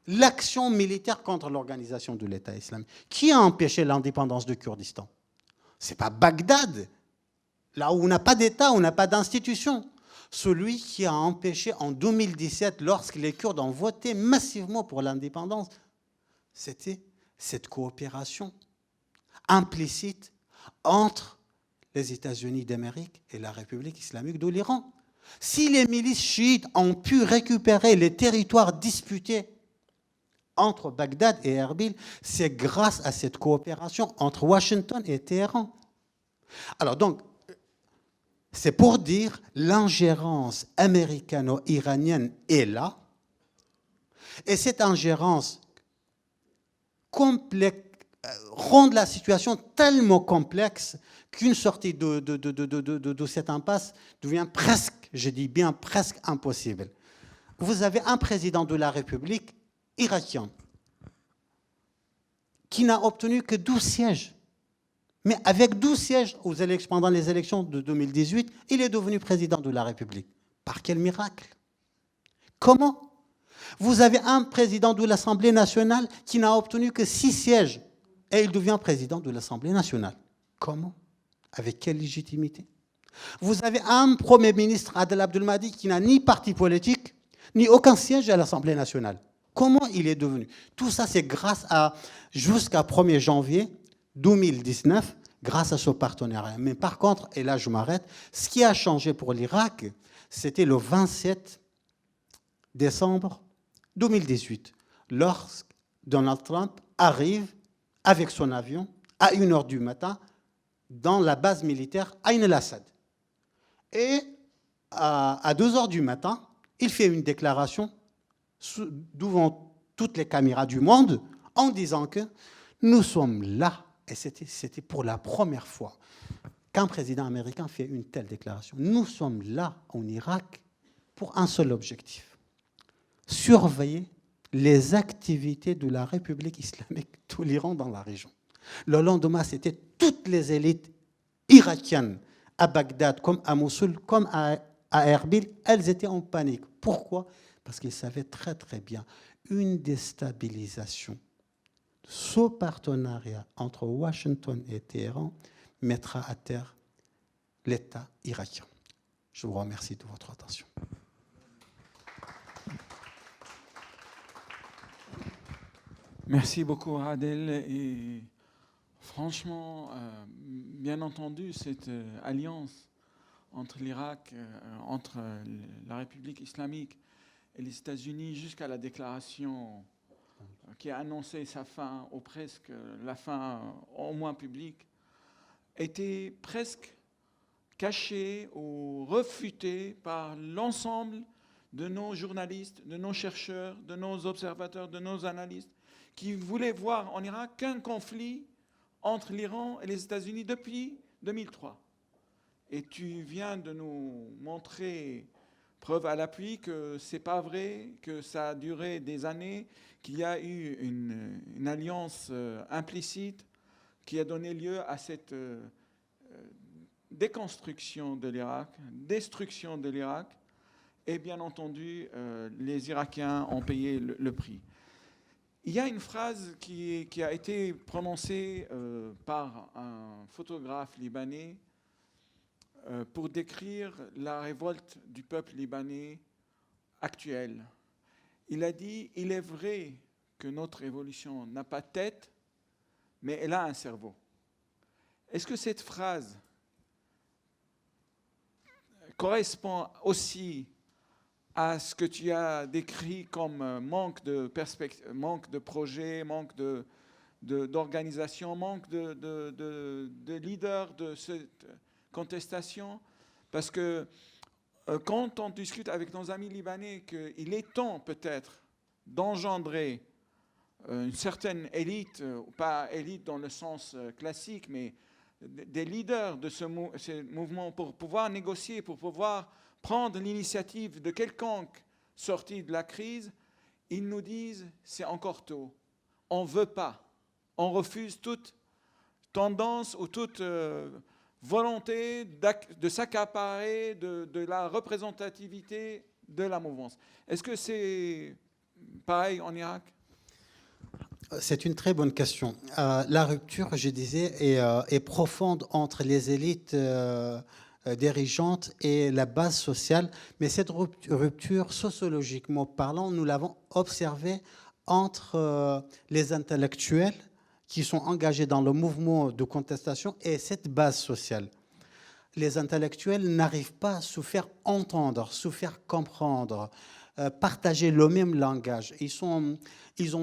l'action militaire contre l'organisation de l'État islamique. Qui a empêché l'indépendance du Kurdistan? Ce n'est pas Bagdad, là où on n'a pas d'État, on n'a pas d'institution. Celui qui a empêché en 2017, lorsque les Kurdes ont voté massivement pour l'indépendance, c'était cette coopération implicite entre les États-Unis d'Amérique et la République islamique de l'Iran. Si les milices chiites ont pu récupérer les territoires disputés entre Bagdad et Erbil, c'est grâce à cette coopération entre Washington et Téhéran. Alors donc, c'est pour dire l'ingérence américano-iranienne est là, et cette ingérence rend la situation tellement complexe qu'une sortie de cette impasse devient presque, je dis bien presque impossible. Vous avez un président de la République irakien qui n'a obtenu que 12 sièges. Mais avec 12 sièges pendant les élections de 2018, il est devenu président de la République. Par quel miracle? Comment? Vous avez un président de l'Assemblée nationale qui n'a obtenu que 6 sièges et il devient président de l'Assemblée nationale. Comment? Avec quelle légitimité? Vous avez un Premier ministre, Adel Abdelmahdi, qui n'a ni parti politique, ni aucun siège à l'Assemblée nationale. Comment il est devenu? Tout ça, c'est grâce à, jusqu'à 1er janvier 2019, grâce à ce partenariat. Mais par contre, et là je m'arrête, ce qui a changé pour l'Irak, c'était le 27 décembre 2018, lorsque Donald Trump arrive avec son avion à 1h du matin dans la base militaire Ain el-Assad. Et à 2h du matin, il fait une déclaration devant toutes les caméras du monde en disant que nous sommes là, et c'était pour la première fois qu'un président américain fait une telle déclaration. Nous sommes là en Irak pour un seul objectif: surveiller les activités de la République islamique de l'Iran dans la région. Le lendemain, c'était toutes les élites irakiennes à Bagdad, comme à Mossoul, comme à Erbil, elles étaient en panique. Pourquoi? Parce qu'ils savaient très très bien une déstabilisation. Ce partenariat entre Washington et Téhéran mettra à terre l'État irakien. Je vous remercie de votre attention. Merci beaucoup, Adel. Et franchement, bien entendu, cette alliance entre l'Irak, entre la République islamique et les États-Unis, jusqu'à la déclaration qui a annoncé sa fin, ou presque la fin au moins publique, était presque cachée ou refutée par l'ensemble de nos journalistes, de nos chercheurs, de nos observateurs, de nos analystes, qui voulaient voir en Irak qu'un conflit entre l'Iran et les États-Unis depuis 2003. Et tu viens de nous montrer, preuve à l'appui, que ce n'est pas vrai, que ça a duré des années, qu'il y a eu une alliance implicite qui a donné lieu à cette déconstruction de l'Irak, destruction de l'Irak, et bien entendu, les Irakiens ont payé le prix. Il y a une phrase qui a été prononcée par un photographe libanais pour décrire la révolte du peuple libanais actuel. Il a dit: il est vrai que notre révolution n'a pas de tête, mais elle a un cerveau. Est-ce que cette phrase correspond aussi à ce que tu as décrit comme manque de perspective, manque de projet, manque d'organisation, manque de leader de cette contestation? Parce que quand on discute avec nos amis libanais qu'il est temps peut-être d'engendrer une certaine élite, pas élite dans le sens classique, mais des leaders de ce mouvement pour pouvoir négocier, pour pouvoir prendre l'initiative de quelconque sortie de la crise, ils nous disent c'est encore tôt, on ne veut pas, on refuse toute tendance ou toute volonté de s'accaparer de la représentativité de la mouvance. Est-ce que c'est pareil en Irak? C'est une très bonne question. La rupture, je disais, est profonde entre les élites dirigeante et la base sociale. Mais cette rupture, sociologiquement parlant, nous l'avons observée entre les intellectuels qui sont engagés dans le mouvement de contestation et cette base sociale. Les intellectuels n'arrivent pas à se faire entendre, se faire comprendre, partager le même langage. Ils ont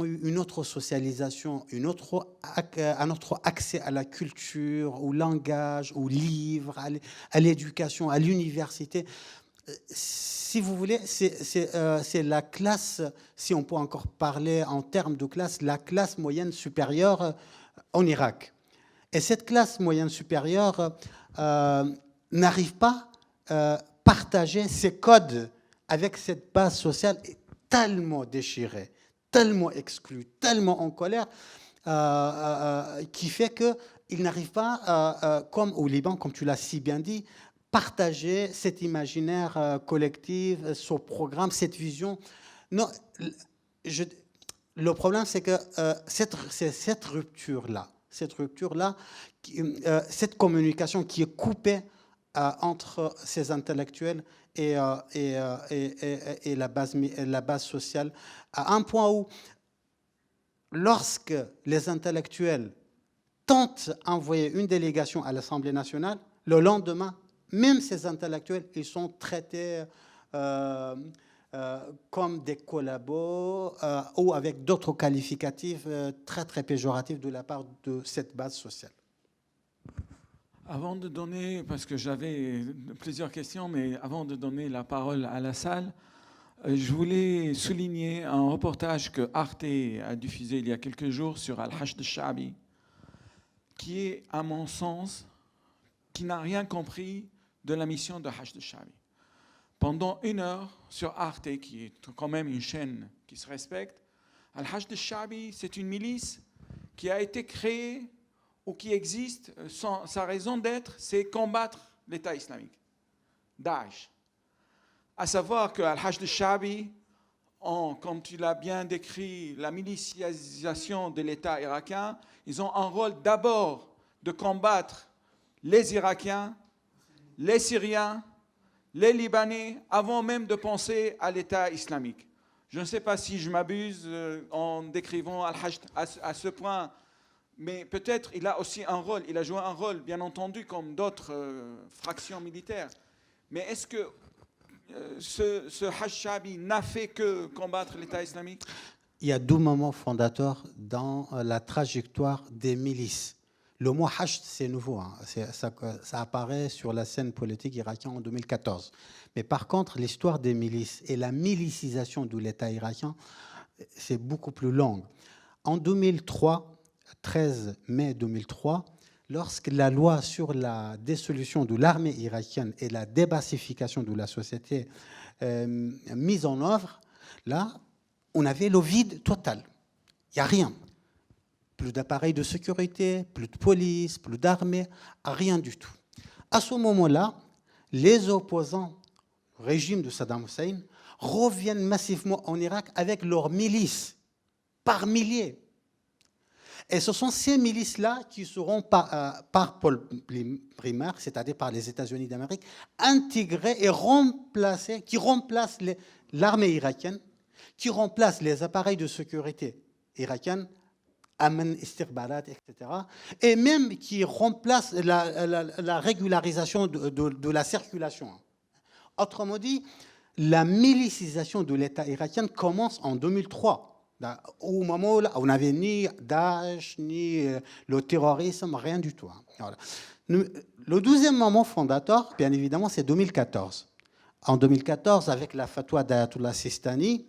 eu une autre socialisation, un autre accès à la culture, au langage, aux livres, à l'éducation, à l'université. Si vous voulez, c'est la classe, si on peut encore parler en termes de classe, la classe moyenne supérieure en Irak. Et cette classe moyenne supérieure n'arrive pas à partager ses codes avec cette base sociale tellement déchirée, tellement exclue, tellement en colère, qui fait qu'ils n'arrivent pas, comme au Liban, comme tu l'as si bien dit, partager cet imaginaire collectif, ce programme, cette vision. Non, le problème, c'est que cette rupture-là, cette communication qui est coupée entre ces intellectuels et la base sociale, à un point où, lorsque les intellectuels tentent d'envoyer une délégation à l'Assemblée nationale, le lendemain, même ces intellectuels, ils sont traités comme des collabos ou avec d'autres qualificatifs très, très péjoratifs de la part de cette base sociale. Avant de donner, parce que j'avais plusieurs questions, mais avant de donner la parole à la salle, je voulais souligner un reportage que Arte a diffusé il y a quelques jours sur Al-Hashd al-Sha'bi, qui est, à mon sens, qui n'a rien compris de la mission de Hashd al-Sha'bi. Pendant 1 heure sur Arte, qui est quand même une chaîne qui se respecte, Al-Hashd al-Sha'bi, c'est une milice qui a été créée ou qui existe, sa raison d'être, c'est combattre l'État islamique, Daesh. À savoir que Al-Hashd al-Sha'bi, comme tu l'as bien décrit, la milicianisation de l'État irakien, ils ont un rôle d'abord de combattre les Irakiens, les Syriens, les Libanais, avant même de penser à l'État islamique. Je ne sais pas si je m'abuse en décrivant Al-Hashd à ce point, mais peut-être il a aussi un rôle, il a joué un rôle, bien entendu, comme d'autres fractions militaires. Mais est-ce que ce Hashd al-Sha'bi n'a fait que combattre l'État islamique? Il y a 2 moments fondateurs dans la trajectoire des milices. Le mot Hashd, c'est nouveau, hein. Ça apparaît sur la scène politique irakienne en 2014. Mais par contre, l'histoire des milices et la milicisation de l'État irakien, c'est beaucoup plus long. En 2003, 13 mai 2003, lorsque la loi sur la dissolution de l'armée irakienne et la débassification de la société mise en œuvre, là, on avait le vide total. Il n'y a rien. Plus d'appareils de sécurité, plus de police, plus d'armée, rien du tout. À ce moment-là, les opposants au régime de Saddam Hussein reviennent massivement en Irak avec leurs milices, par milliers. Et ce sont ces milices-là qui seront par pôle primaire, c'est-à-dire par les États-Unis d'Amérique, intégrées et remplacées, qui remplacent l'armée irakienne, qui remplacent les appareils de sécurité irakiens, Aman, Istirbalat, etc., et même qui remplacent la régularisation de la circulation. Autrement dit, la milicisation de l'État irakien commence en 2003. Au moment où on n'avait ni Daesh, ni le terrorisme, rien du tout. Voilà. Le deuxième moment fondateur, bien évidemment, c'est 2014. En 2014, avec la fatwa d'Ayatollah Sistani,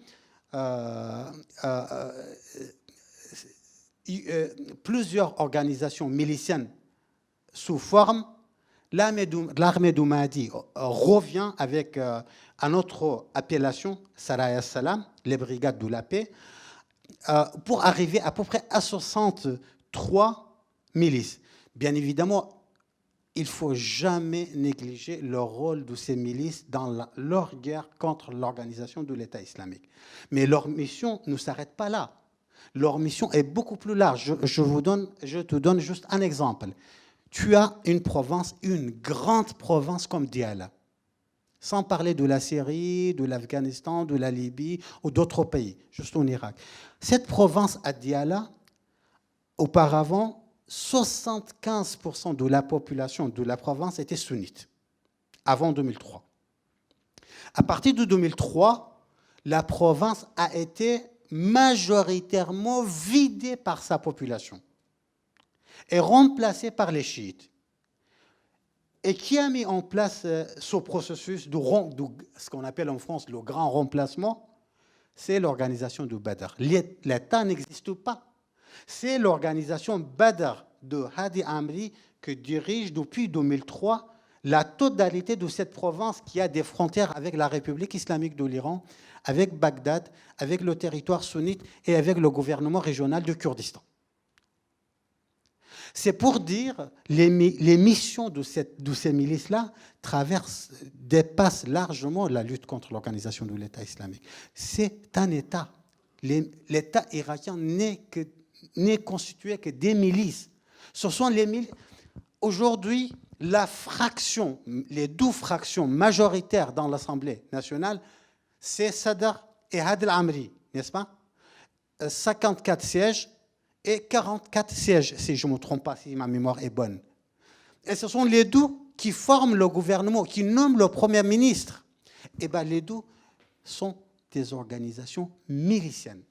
plusieurs organisations miliciennes sous forme, l'armée du Mahdi revient avec une autre appellation, Saraya Salam, les brigades de la paix, pour arriver à peu près à 63 milices. Bien évidemment, il ne faut jamais négliger le rôle de ces milices dans leur guerre contre l'organisation de l'État islamique. Mais leur mission ne s'arrête pas là. Leur mission est beaucoup plus large. Je te donne juste un exemple. tu as une province, une grande province comme Diyala. Sans parler de la Syrie, de l'Afghanistan, de la Libye ou d'autres pays, juste en Irak. Cette province à Diyala, auparavant, 75% de la population de la province était sunnite, avant 2003. À partir de 2003, la province a été majoritairement vidée par sa population et remplacée par les chiites. Et qui a mis en place ce processus de ce qu'on appelle en France le grand remplacement? C'est l'organisation de Badr. L'État n'existe pas. C'est l'organisation Badr de Hadi Amri qui dirige depuis 2003 la totalité de cette province qui a des frontières avec la République islamique de l'Iran, avec Bagdad, avec le territoire sunnite et avec le gouvernement régional du Kurdistan. C'est pour dire les missions de ces milices-là dépassent largement la lutte contre l'organisation de l'État islamique. C'est un État. L'État irakien n'est constitué que des milices. Ce sont les milices. Aujourd'hui, les 12 fractions majoritaires dans l'Assemblée nationale, c'est Sadr et Hadi Amri, n'est-ce pas? 54 sièges et 44 sièges, si je ne me trompe pas, si ma mémoire est bonne. Et ce sont les 12 qui forment le gouvernement, qui nomment le Premier ministre. Et bien, les 12 sont des organisations miliciennes.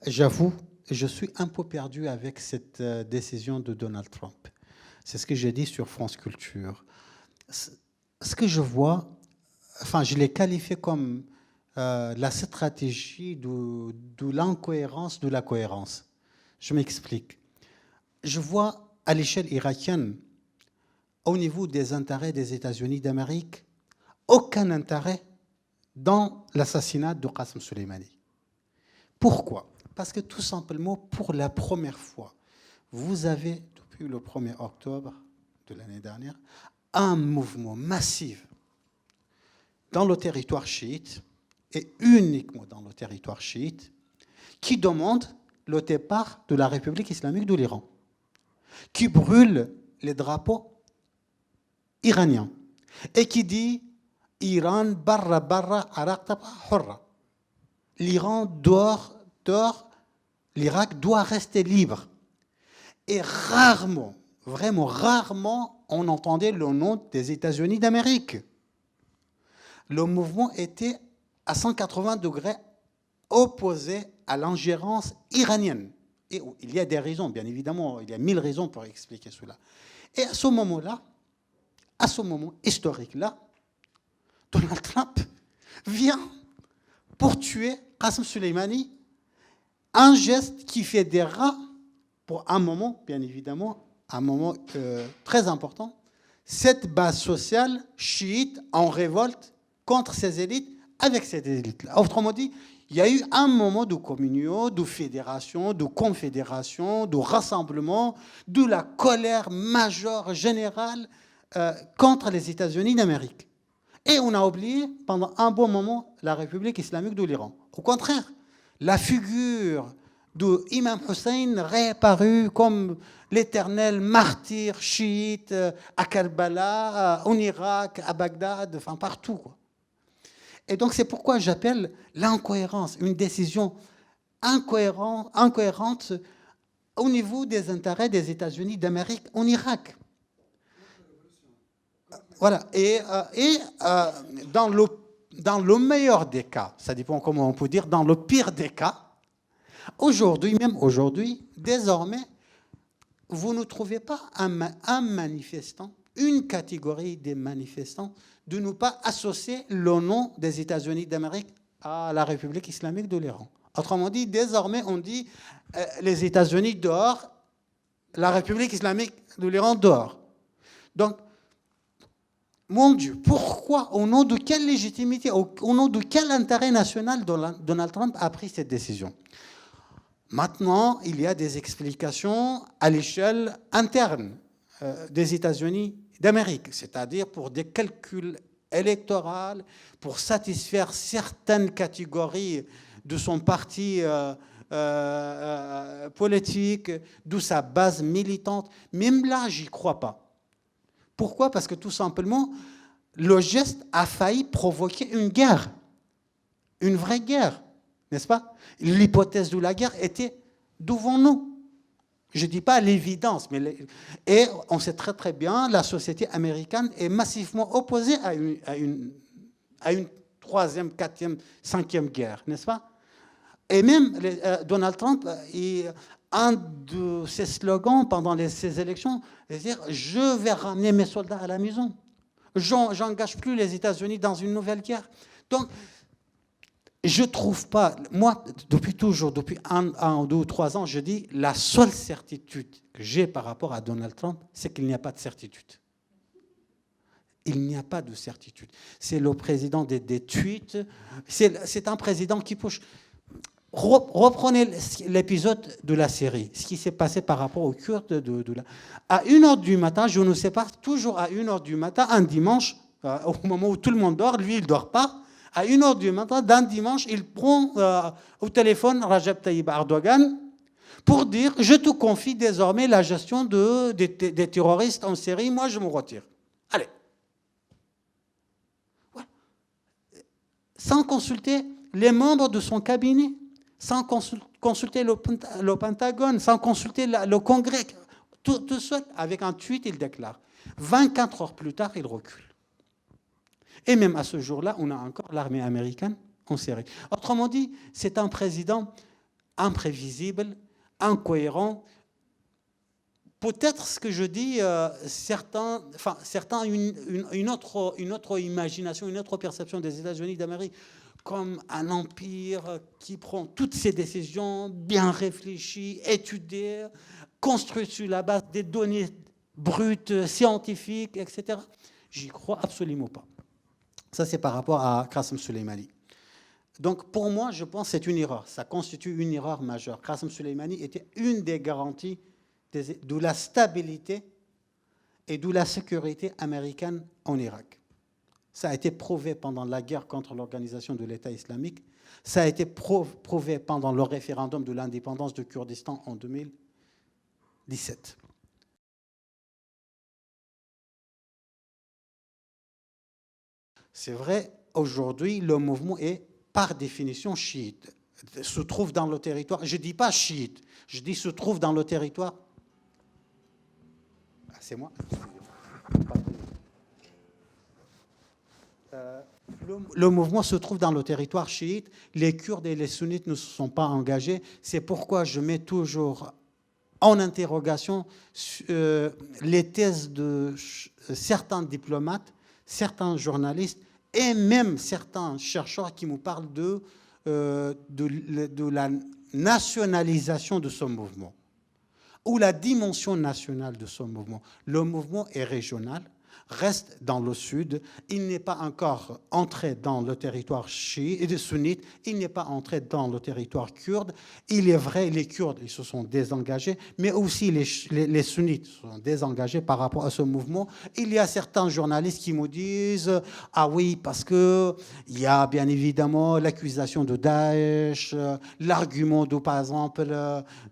J'avoue, je suis un peu perdu avec cette décision de Donald Trump. C'est ce que j'ai dit sur France Culture. Ce que je vois, je l'ai qualifié comme la stratégie de l'incohérence de la cohérence. Je m'explique. Je vois à l'échelle irakienne, au niveau des intérêts des États-Unis d'Amérique, aucun intérêt dans l'assassinat de Qasem Soleimani. Pourquoi? Parce que tout simplement, pour la première fois, vous avez, depuis le 1er octobre de l'année dernière, un mouvement massif dans le territoire chiite, et uniquement dans le territoire chiite, qui demande le départ de la République islamique de l'Iran, qui brûle les drapeaux iraniens, et qui dit « Iran barra barra Araq taba hurra ». L'Iran dort, l'Irak doit rester libre. Et rarement, vraiment rarement, on entendait le nom des États-Unis d'Amérique. Le mouvement était à 180 degrés opposé à l'ingérence iranienne. Et il y a des raisons, bien évidemment, il y a 1000 raisons pour expliquer cela. Et à ce moment-là, à ce moment historique-là, Donald Trump vient pour tuer Qasem Soleimani, un geste qui fédérera pour un moment, bien évidemment, un moment très important, cette base sociale chiite en révolte contre ces élites avec ces élites-là. Autrement dit, il y a eu un moment de communion, de fédération, de confédération, de rassemblement, de la colère majeure générale contre les États-Unis d'Amérique. Et on a oublié pendant un bon moment la République islamique de l'Iran. Au contraire, la figure de Imam Hussein réapparue comme l'éternel martyr chiite à Karbala, en Irak, à Bagdad, enfin partout, quoi. Et donc c'est pourquoi j'appelle l'incohérence, une décision incohérente au niveau des intérêts des États-Unis d'Amérique en Irak. Voilà. Et dans le meilleur des cas, ça dépend comment on peut dire, dans le pire des cas, aujourd'hui, même aujourd'hui, désormais, vous ne trouvez pas un manifestant, une catégorie des manifestants, de ne pas associer le nom des États-Unis d'Amérique à la République islamique de l'Iran. Autrement dit, désormais, on dit les États-Unis dehors, la République islamique de l'Iran dehors. Donc, mon Dieu, pourquoi, au nom de quelle légitimité, au nom de quel intérêt national Donald Trump a pris cette décision? Maintenant, il y a des explications à l'échelle interne des États-Unis d'Amérique, c'est-à-dire pour des calculs électoraux, pour satisfaire certaines catégories de son parti politique, de sa base militante. Même là, j'y crois pas. Pourquoi? Parce que tout simplement, le geste a failli provoquer une guerre, une vraie guerre, n'est-ce pas? L'hypothèse de la guerre était devant nous. Je ne dis pas l'évidence, mais et on sait très très bien, la société américaine est massivement opposée à une troisième, quatrième, cinquième guerre, n'est-ce pas? Et même Donald Trump, un de ses slogans pendant ces élections, c'est de dire « Je vais ramener mes soldats à la maison. J'engage plus les États-Unis dans une nouvelle guerre. » Donc, je ne trouve pas, moi, depuis toujours, depuis un, 2 ou 3 ans, je dis, la seule certitude que j'ai par rapport à Donald Trump, c'est qu'il n'y a pas de certitude. Il n'y a pas de certitude. C'est le président des tweets, c'est un président qui push. Reprenez l'épisode de la série, ce qui s'est passé par rapport aux Kurdes. À 1h du matin, je ne sais pas, toujours à 1h du matin, un dimanche, au moment où tout le monde dort, lui, il ne dort pas. À 1h du matin, d'un dimanche, il prend au téléphone Recep Tayyip Erdogan pour dire « Je te confie désormais la gestion des terroristes en Syrie, moi je me retire. » Allez. Ouais. Sans consulter les membres de son cabinet, sans consulter le Pentagone, sans consulter le Congrès. Tout seul, avec un tweet, il déclare. 24 heures plus tard, il recule. Et même à ce jour-là, on a encore l'armée américaine en Syrie. Autrement dit, c'est un président imprévisible, incohérent. Peut-être ce que je dis, certains ont une autre imagination, une autre perception des États-Unis d'Amérique comme un empire qui prend toutes ses décisions bien réfléchies, étudiées, construites sur la base des données brutes, scientifiques, etc. J'y crois absolument pas. Ça, c'est par rapport à Qasem Soleimani. Donc, pour moi, je pense que c'est une erreur. Ça constitue une erreur majeure. Qasem Soleimani était une des garanties de la stabilité et de la sécurité américaine en Irak. Ça a été prouvé pendant la guerre contre l'organisation de l'État islamique. Ça a été prouvé pendant le référendum de l'indépendance du Kurdistan en 2017. C'est vrai, aujourd'hui, le mouvement est par définition chiite, se trouve dans le territoire. Je ne dis pas chiite, je dis se trouve dans le territoire. Ah, c'est moi. Le mouvement se trouve dans le territoire chiite. Les Kurdes et les sunnites ne se sont pas engagés. C'est pourquoi je mets toujours en interrogation les thèses de certains diplomates, certains journalistes et même certains chercheurs qui nous parlent de la nationalisation de ce mouvement ou la dimension nationale de ce mouvement. Le mouvement est régional, reste dans le sud, il n'est pas encore entré dans le territoire chiite et sunnite, il n'est pas entré dans le territoire kurde. Il est vrai, les Kurdes ils se sont désengagés, mais aussi les sunnites se sont désengagés par rapport à ce mouvement. Il y a certains journalistes qui me disent « Ah oui, parce qu'il y a bien évidemment l'accusation de Daesh, l'argument de, par exemple,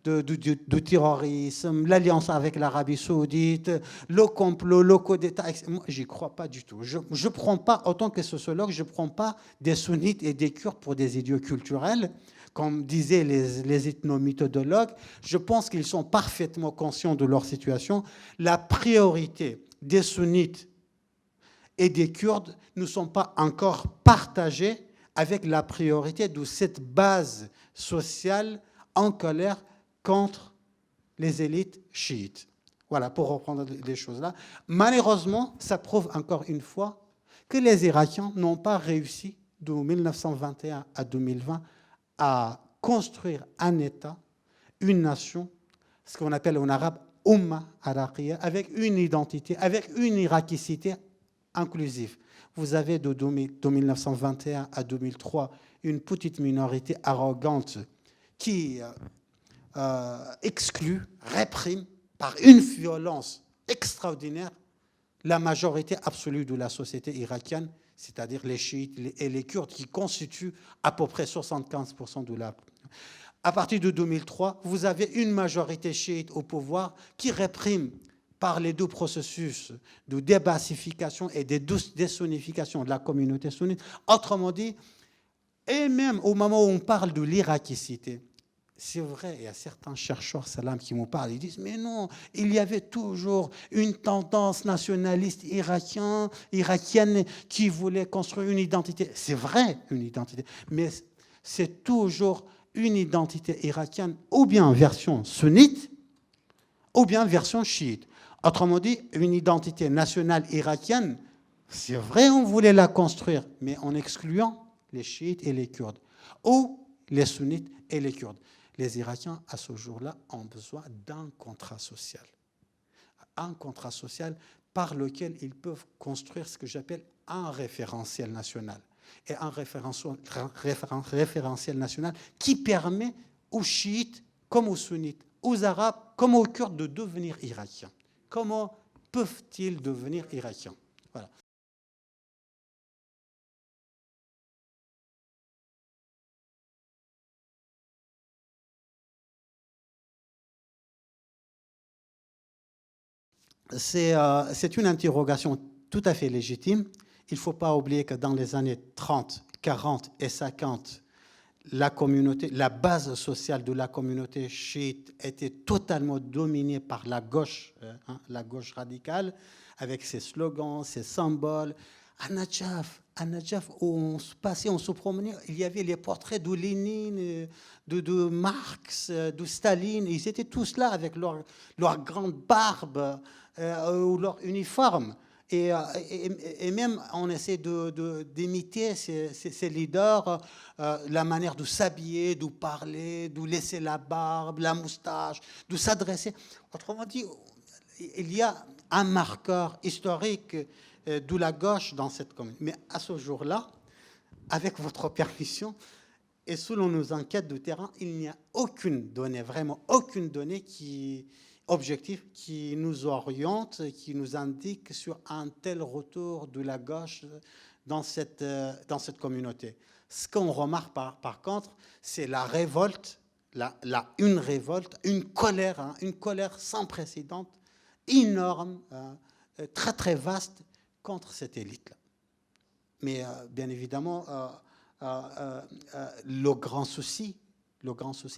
de terrorisme, l'alliance avec l'Arabie saoudite, le complot, le coup d'État, etc. » Moi, j'y crois pas du tout. Je ne prends pas, autant que sociologue, je ne prends pas des sunnites et des Kurdes pour des idiots culturels, comme disaient les ethnométhodologues. Je pense qu'ils sont parfaitement conscients de leur situation. La priorité des sunnites et des Kurdes ne sont pas encore partagées avec la priorité de cette base sociale en colère contre les élites chiites. Voilà, pour reprendre les choses-là. Malheureusement, ça prouve encore une fois que les Irakiens n'ont pas réussi, de 1921 à 2020, à construire un État, une nation, ce qu'on appelle en arabe « Umma Araqiya », avec une identité, avec une irakicité inclusive. Vous avez de 1921 à 2003 une petite minorité arrogante qui exclut, réprime, par une violence extraordinaire, la majorité absolue de la société irakienne, c'est-à-dire les chiites et les Kurdes, qui constituent à peu près 75% de la... À partir de 2003, vous avez une majorité chiite au pouvoir qui réprime par les deux processus de débassification et de désunification de la communauté sunnite. Autrement dit, et même au moment où on parle de l'iraquicité, c'est vrai, il y a certains chercheurs salam qui m'en parlent, ils disent, mais non, il y avait toujours une tendance nationaliste irakienne qui voulait construire une identité. C'est vrai, une identité, mais c'est toujours une identité irakienne, ou bien version sunnite, ou bien version chiite. Autrement dit, une identité nationale irakienne, c'est vrai, on voulait la construire, mais en excluant les chiites et les Kurdes, ou les sunnites et les Kurdes. Les Irakiens, à ce jour-là, ont besoin d'un contrat social. Un contrat social par lequel ils peuvent construire ce que j'appelle un référentiel national. Et un référentiel national qui permet aux chiites comme aux sunnites, aux arabes comme aux Kurdes de devenir irakiens. Comment peuvent-ils devenir irakiens? Voilà. C'est une interrogation tout à fait légitime. Il ne faut pas oublier que dans les années 30, 40 et 50, la base sociale de la communauté chiite était totalement dominée par la gauche radicale, avec ses slogans, ses symboles. À Nadjaf, où on se passait, on se promenait, il y avait les portraits de Lénine, de Marx, de Staline. Ils étaient tous là avec leur grande barbe ou leur uniforme. Et même, on essaie d'imiter ces leaders, la manière de s'habiller, de parler, de laisser la barbe, la moustache, de s'adresser. Autrement dit, il y a un marqueur historique de la gauche dans cette commune. Mais à ce jour-là, avec votre permission, et selon nos enquêtes de terrain, il n'y a aucune donnée, vraiment aucune donnée objectif qui nous oriente, qui nous indique sur un tel retour de la gauche dans cette communauté. Ce qu'on remarque par contre, c'est la révolte, une révolte, une colère sans précédent, énorme, très très vaste contre cette élite-là. Mais bien évidemment, le grand souci,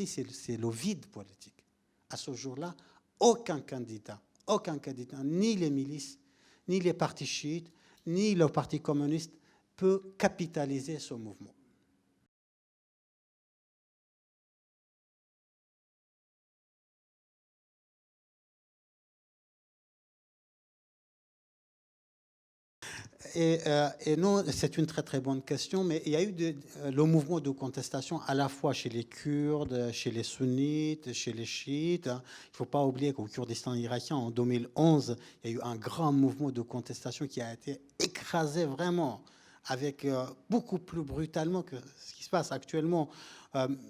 c'est le vide politique. À ce jour-là, aucun candidat, ni les milices, ni les partis chiites, ni le parti communiste peut capitaliser ce mouvement. Et non, c'est une très très bonne question, mais il y a eu le mouvement de contestation à la fois chez les Kurdes, chez les sunnites, chez les chiites. Il ne faut pas oublier qu'au Kurdistan irakien, en 2011, il y a eu un grand mouvement de contestation qui a été écrasé vraiment, avec beaucoup plus brutalement que ce qui se passe actuellement,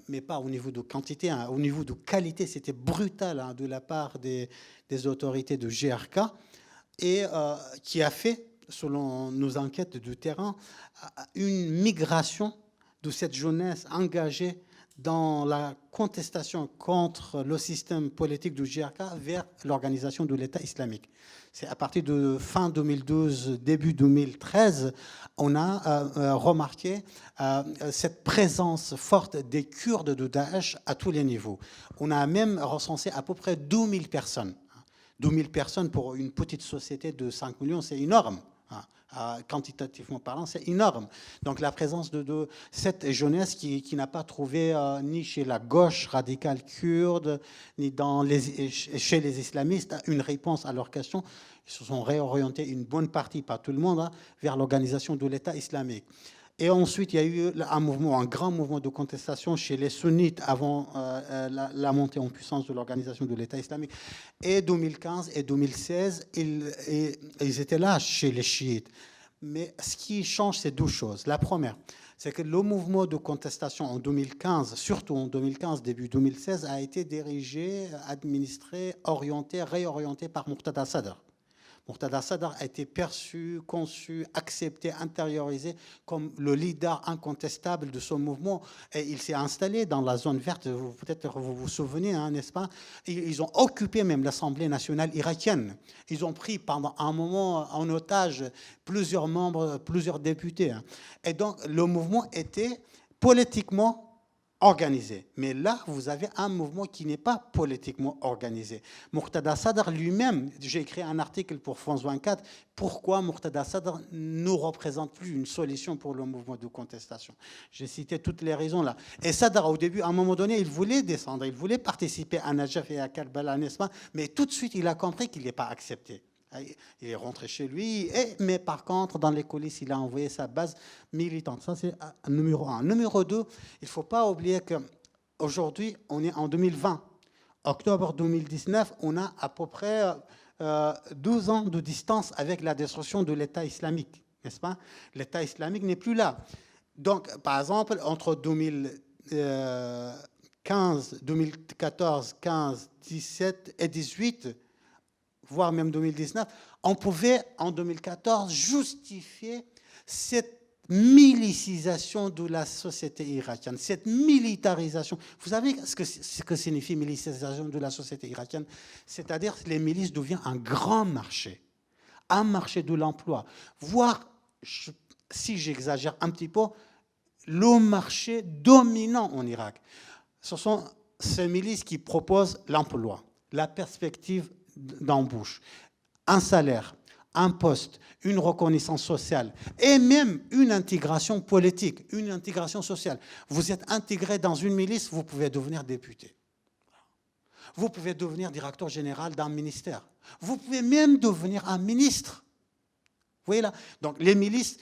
mais pas au niveau de quantité, au niveau de qualité, c'était brutal de la part des autorités de GRK, et qui a fait, selon nos enquêtes de terrain, une migration de cette jeunesse engagée dans la contestation contre le système politique du GRK vers l'organisation de l'État islamique. C'est à partir de fin 2012, début 2013, on a remarqué cette présence forte des Kurdes de Daesh à tous les niveaux. On a même recensé à peu près 12 000 personnes. 12 000 personnes pour une petite société de 5 millions, c'est énorme. Quantitativement parlant, c'est énorme. Donc la présence de cette jeunesse qui n'a pas trouvé ni chez la gauche radicale kurde, ni chez les islamistes une réponse à leurs questions, ils se sont réorientés une bonne partie, pas tout le monde, vers l'organisation de l'État islamique. Et ensuite, il y a eu un grand mouvement de contestation chez les sunnites avant la montée en puissance de l'organisation de l'État islamique. Et 2015 et 2016, ils étaient là chez les chiites. Mais ce qui change, c'est deux choses. La première, c'est que le mouvement de contestation en 2015, surtout en 2015, début 2016, a été dirigé, administré, réorienté par Muqtada Sadr. Murtada Sadr a été perçu, conçu, accepté, intériorisé comme le leader incontestable de ce mouvement. Et il s'est installé dans la zone verte, peut-être vous vous souvenez, hein, n'est-ce pas? Ils ont occupé même l'Assemblée nationale irakienne. Ils ont pris pendant un moment en otage plusieurs membres, plusieurs députés. Hein. Et donc le mouvement était politiquement organisé. Mais là, vous avez un mouvement qui n'est pas politiquement organisé. Murtada Sadr lui-même, j'ai écrit un article pour France 24, pourquoi Murtada Sadr ne représente plus une solution pour le mouvement de contestation. J'ai cité toutes les raisons là. Et Sadr, au début, à un moment donné, il voulait descendre, il voulait participer à Najaf et à Karbala, n'est-ce pas? Mais tout de suite, il a compris qu'il n'est pas accepté. Il est rentré chez lui, mais par contre, dans les coulisses, il a envoyé sa base militante. Ça, c'est numéro 1. Numéro 2, il ne faut pas oublier qu'aujourd'hui, on est en 2020. Octobre 2019, on a à peu près 12 ans de distance avec la destruction de l'État islamique, n'est-ce pas? L'État islamique n'est plus là. Donc, par exemple, entre 2015, 2014, 15, 17 et 18, voire même 2019, on pouvait, en 2014, justifier cette milicisation de la société irakienne, cette militarisation. Vous savez ce que signifie militarisation de la société irakienne? C'est-à-dire que les milices deviennent un grand marché de l'emploi, voire, si j'exagère un petit peu, le marché dominant en Irak. Ce sont ces milices qui proposent l'emploi, la perspective d'embauche, un salaire, un poste, une reconnaissance sociale et même une intégration politique, une intégration sociale. Vous êtes intégré dans une milice, vous pouvez devenir député. Vous pouvez devenir directeur général d'un ministère. Vous pouvez même devenir un ministre. Vous voyez là? Donc les milices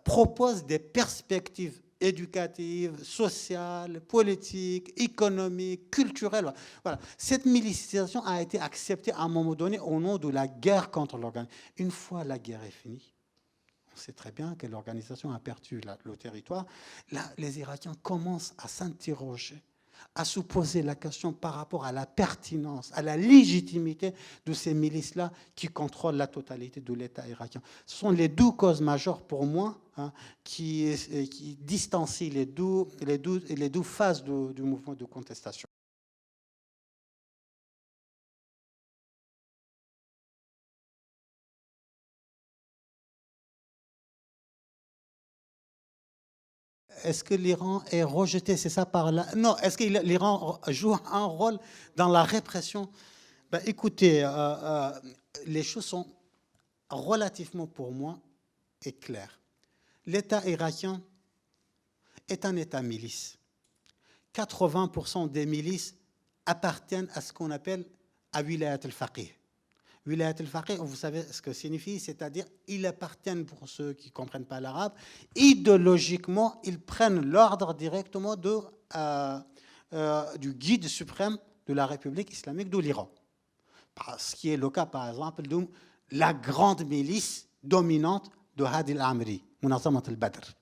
proposent des perspectives éducative, sociale, politique, économique, culturelle. Voilà. Cette milicisation a été acceptée à un moment donné au nom de la guerre contre l'organisation. Une fois la guerre est finie, on sait très bien que l'organisation a perdu le territoire. Là, les Irakiens commencent à s'interroger, à se poser la question par rapport à la pertinence, à la légitimité de ces milices-là qui contrôlent la totalité de l'État irakien. Ce sont les deux causes majeures pour moi qui distancient les deux phases du mouvement de contestation. Est-ce que l'Iran est rejeté, c'est ça par là? Non, est-ce que l'Iran joue un rôle dans la répression? Ben, écoutez, les choses sont relativement pour moi claires. L'État irakien est un État milice. 80% des milices appartiennent à ce qu'on appelle à Wilayat al-Faqih. Wilayat al-Faqih, vous savez ce que signifie, c'est-à-dire ils appartiennent, pour ceux qui ne comprennent pas l'arabe, idéologiquement, ils prennent l'ordre directement du guide suprême de la République islamique de l'Iran. Ce qui est le cas, par exemple, de la grande milice dominante de Hadi al-Amri, Munazamat al-Badr.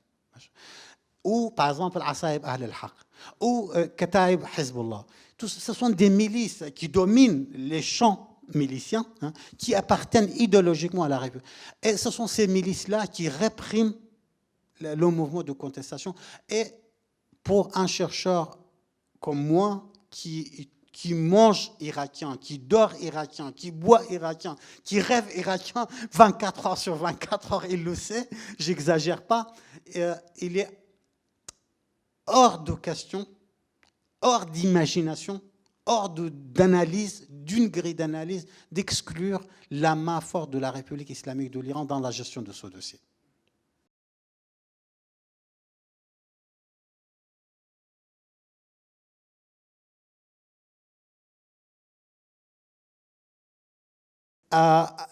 Ou, par exemple, Asaib Ahl al-Haq, ou Kataib Hezbollah. Ce sont des milices qui dominent les champs miliciens, qui appartiennent idéologiquement à la République. Et ce sont ces milices-là qui répriment le mouvement de contestation. Et pour un chercheur comme moi, qui mange irakien, qui dort irakien, qui boit irakien, qui rêve irakien 24 heures sur 24 heures, il le sait, j'exagère pas, il est hors de question, hors d'imagination, hors d'analyse, d'une grille d'analyse, d'exclure la main forte de la République islamique de l'Iran dans la gestion de ce dossier. À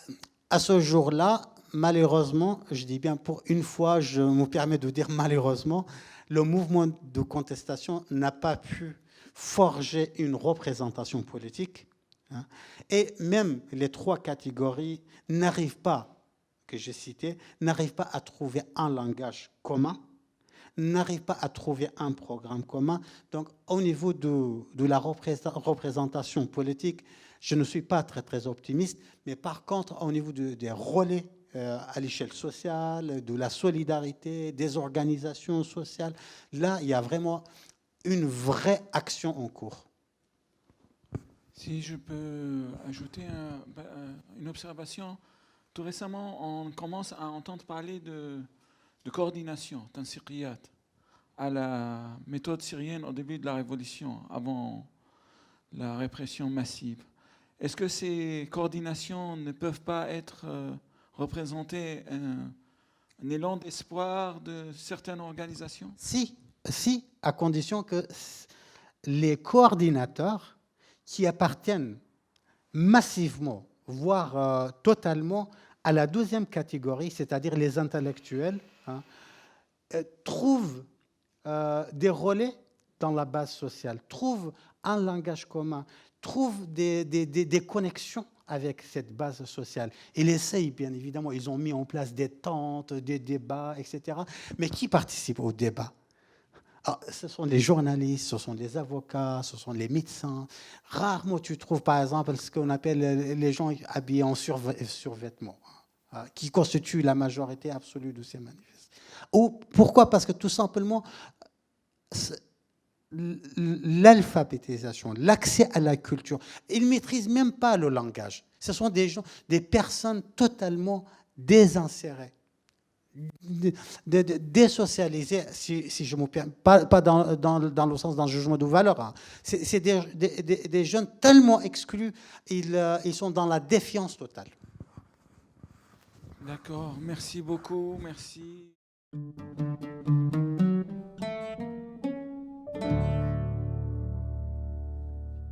ce jour-là, malheureusement, je dis bien pour une fois, je me permets de dire malheureusement, le mouvement de contestation n'a pas pu forger une représentation politique. Et même les trois catégories n'arrivent pas, que j'ai citées, n'arrivent pas à trouver un langage commun, n'arrivent pas à trouver un programme commun. Donc, au niveau de la représentation politique, je ne suis pas très, très optimiste. Mais par contre, au niveau des relais à l'échelle sociale, de la solidarité, des organisations sociales, là, il y a vraiment une vraie action en cours. Si je peux ajouter une observation, tout récemment, on commence à entendre parler de coordination, tansiqiyat, à la méthode syrienne au début de la révolution, avant la répression massive. Est-ce que ces coordinations ne peuvent pas être représentées un élan d'espoir de certaines organisations? Si, à condition que les coordinateurs qui appartiennent massivement, voire totalement, à la deuxième catégorie, c'est-à-dire les intellectuels, trouvent des relais dans la base sociale, trouvent un langage commun, trouvent des connexions avec cette base sociale. Ils essayent, bien évidemment, ils ont mis en place des tentes, des débats, etc. Mais qui participe au débat? Alors, ce sont les journalistes, ce sont les avocats, ce sont les médecins. Rarement tu trouves, par exemple, ce qu'on appelle les gens habillés en survêtements, qui constituent la majorité absolue de ces manifestations. Ou pourquoi? Parce que tout simplement, l'alphabétisation, l'accès à la culture, ils ne maîtrisent même pas le langage. Ce sont des gens, des personnes totalement désinsérées, désocialisés, si je me permets, pas dans le sens d'un jugement de valeur. C'est des jeunes tellement exclus, ils sont dans la défiance totale. D'accord, merci beaucoup, merci.